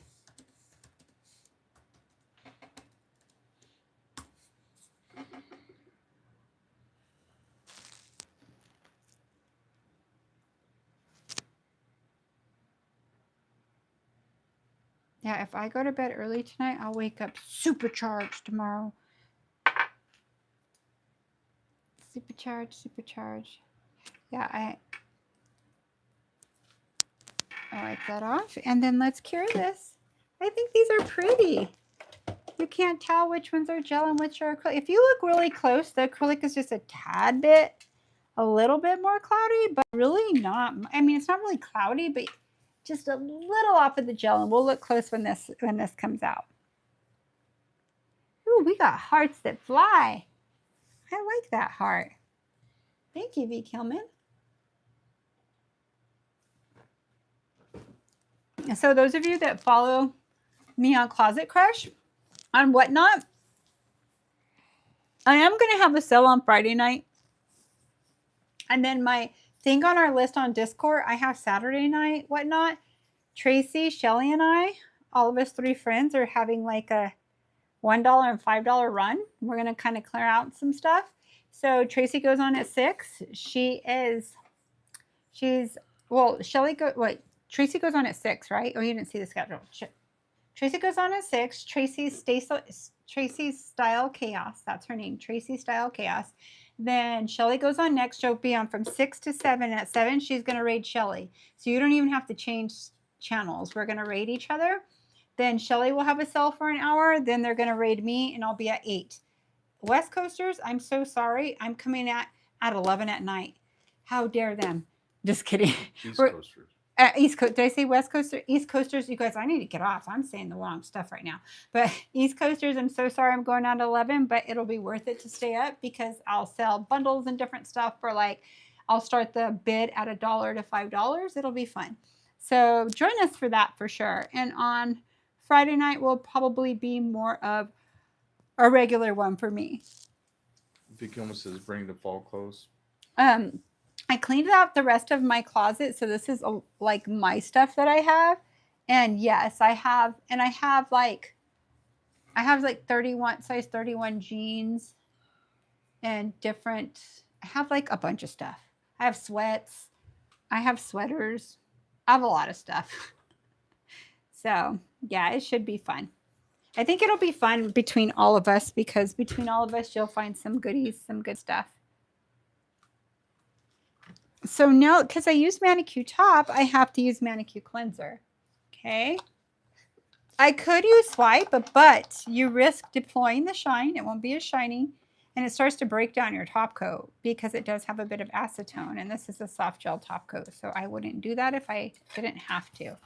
Yeah, if I go to bed early tonight, I'll wake up supercharged tomorrow. Supercharged. Yeah, I'll wipe that off. And then let's cure this. I think these are pretty. You can't tell which ones are gel and which are acrylic. If you look really close, the acrylic is just a tad bit, a little bit more cloudy, but really not. I mean, it's not really cloudy, but just a little off of the gel, and we'll look close when this comes out. Ooh, we got hearts that fly. I like that heart. Thank you, V. Kilman. So those of you that follow me on Closet Crush, on Whatnot, I am going to have a sale on Friday night. And then my thing on our list on Discord, I have Saturday night Whatnot. Tracy, Shelly, and I, all of us 3 friends, are having like a $1 and $5 run. We're going to kind of clear out some stuff. So Tracy goes on at 6. Tracy goes on at 6, right? Oh, you didn't see the schedule. Tracy goes on at 6. Tracy's Style Chaos. That's her name. Tracy Style Chaos. Then Shelly goes on next. She'll be on from 6 to 7. At 7, she's going to raid Shelly. So you don't even have to change channels. We're going to raid each other. Then Shelly will have a cell for an hour. Then they're going to raid me, and I'll be at 8. West Coasters, I'm so sorry. I'm coming at 11 at night. How dare them? Just kidding. East Coasters. East Coast. Did I say West Coaster? East Coasters. You guys, I need to get off. I'm saying the wrong stuff right now. But East Coasters, I'm so sorry I'm going out at 11, but it'll be worth it to stay up because I'll sell bundles and different stuff for like, I'll start the bid at $1 to $5. It'll be fun. So join us for that for sure. And on Friday night will probably be more of a regular one for me. Vicky almost says bring the fall clothes. I cleaned out the rest of my closet, so this is like my stuff that I have. And yes, I have like 31 size 31 jeans and different. I have like a bunch of stuff. I have sweats. I have sweaters. I have a lot of stuff. So yeah, it should be fun. I think it'll be fun between all of us because between all of us, you'll find some goodies, some good stuff. So now, because I use Manicure Top, I have to use Manicure Cleanser. Okay. I could use Swipe, but you risk deploying the shine. It won't be as shiny. And it starts to break down your top coat because it does have a bit of acetone. And this is a soft gel top coat. So I wouldn't do that if I didn't have to.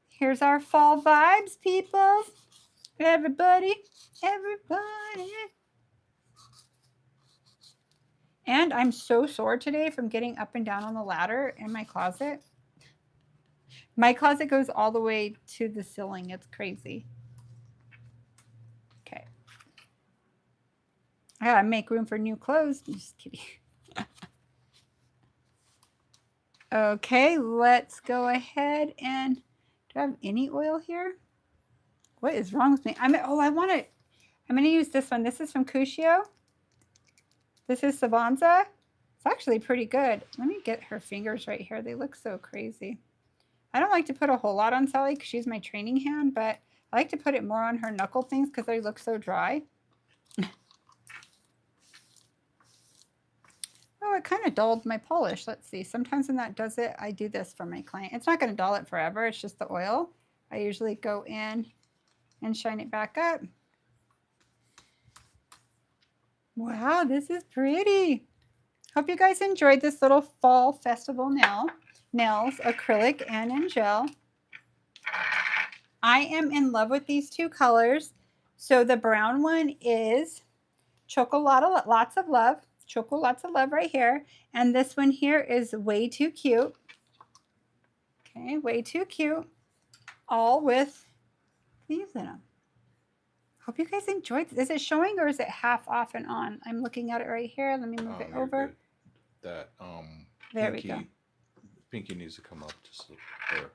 Here's our fall vibes, people. Everybody, everybody. And I'm so sore today from getting up and down on the ladder in my closet. My closet goes all the way to the ceiling. It's crazy. Okay. I gotta make room for new clothes. I'm just kidding. Okay, let's go ahead and do I have any oil here? What is wrong with me? I'm gonna use this one. This is from Cuscio. This is Savanza. It's actually pretty good. Let me get her fingers right here. They look so crazy. I don't like to put a whole lot on Sally because she's my training hand, but I like to put it more on her knuckle things because they look so dry. Oh, it kind of dulled my polish. Let's see. Sometimes when that does it, I do this for my client. It's not going to dull it forever. It's just the oil. I usually go in and shine it back up. Wow, this is pretty. Hope you guys enjoyed this little fall festival nails, acrylic and in gel. I am in love with these two colors. So the brown one is Chocolate Lots of Love. Chocolate Lots of Love right here. And this one here is Way Too Cute. Okay, Way Too Cute. All with these in them. Hope you guys enjoyed this. Is it showing or is it half off and on? I'm looking at it right here. Let me move it over. Good. That there we go. Pinky needs to come up just there. You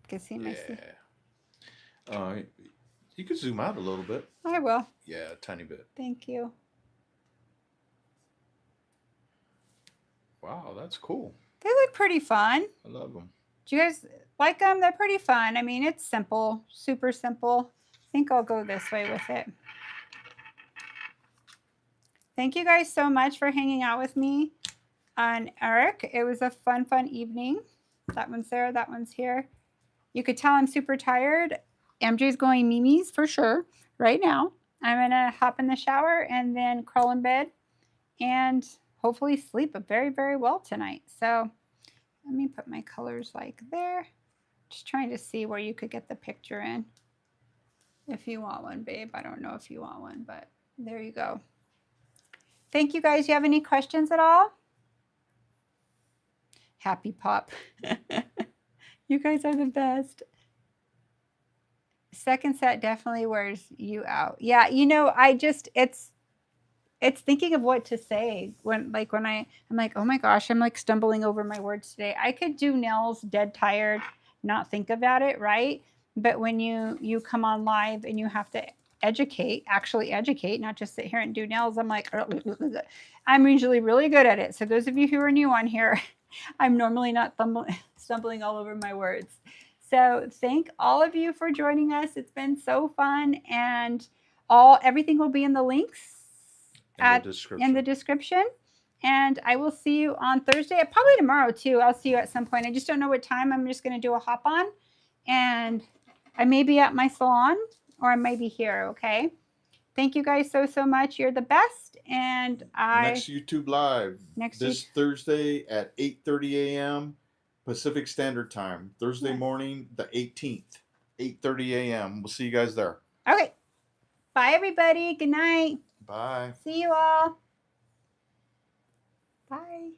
can see my you could zoom out a little bit. I will. Yeah, a tiny bit. Thank you. Wow, that's cool. They look pretty fun. I love them. Do you guys like them? They're pretty fun. I mean, it's simple, super simple. I think I'll go this way with it. Thank you guys so much for hanging out with me on Eric. It was a fun evening. That one's there. That one's here. You could tell I'm super tired. MJ's going Mimi's for sure right now. I'm going to hop in the shower and then crawl in bed and hopefully sleep very, very well tonight. So let me put my colors like there. Just trying to see where you could get the picture in. If you want one, babe. I don't know if you want one, but there you go. Thank you guys. You have any questions at all? Happy Pop. You guys are the best. Second set definitely wears you out. Yeah, you know, it's thinking of what to say when I'm like, oh my gosh, I'm like stumbling over my words today. I could do nails dead tired, not think about it, right? But when you come on live and you have to actually educate, not just sit here and do nails, I'm like, I'm usually really good at it. So those of you who are new on here, I'm normally not stumbling all over my words. So thank all of you for joining us. It's been so fun, and everything will be in the links in the description. And I will see you on Thursday, probably tomorrow too. I'll see you at some point. I just don't know what time. I'm just going to do a hop on, and I may be at my salon or I may be here. Okay. Thank you guys so much. You're the best. And Next YouTube live this YouTube. Thursday at 8:30 a.m. Pacific Standard Time. Thursday Yes. morning, the 18th, 8:30 a.m. We'll see you guys there. Okay. Bye, everybody. Good night. Bye. See you all. Bye.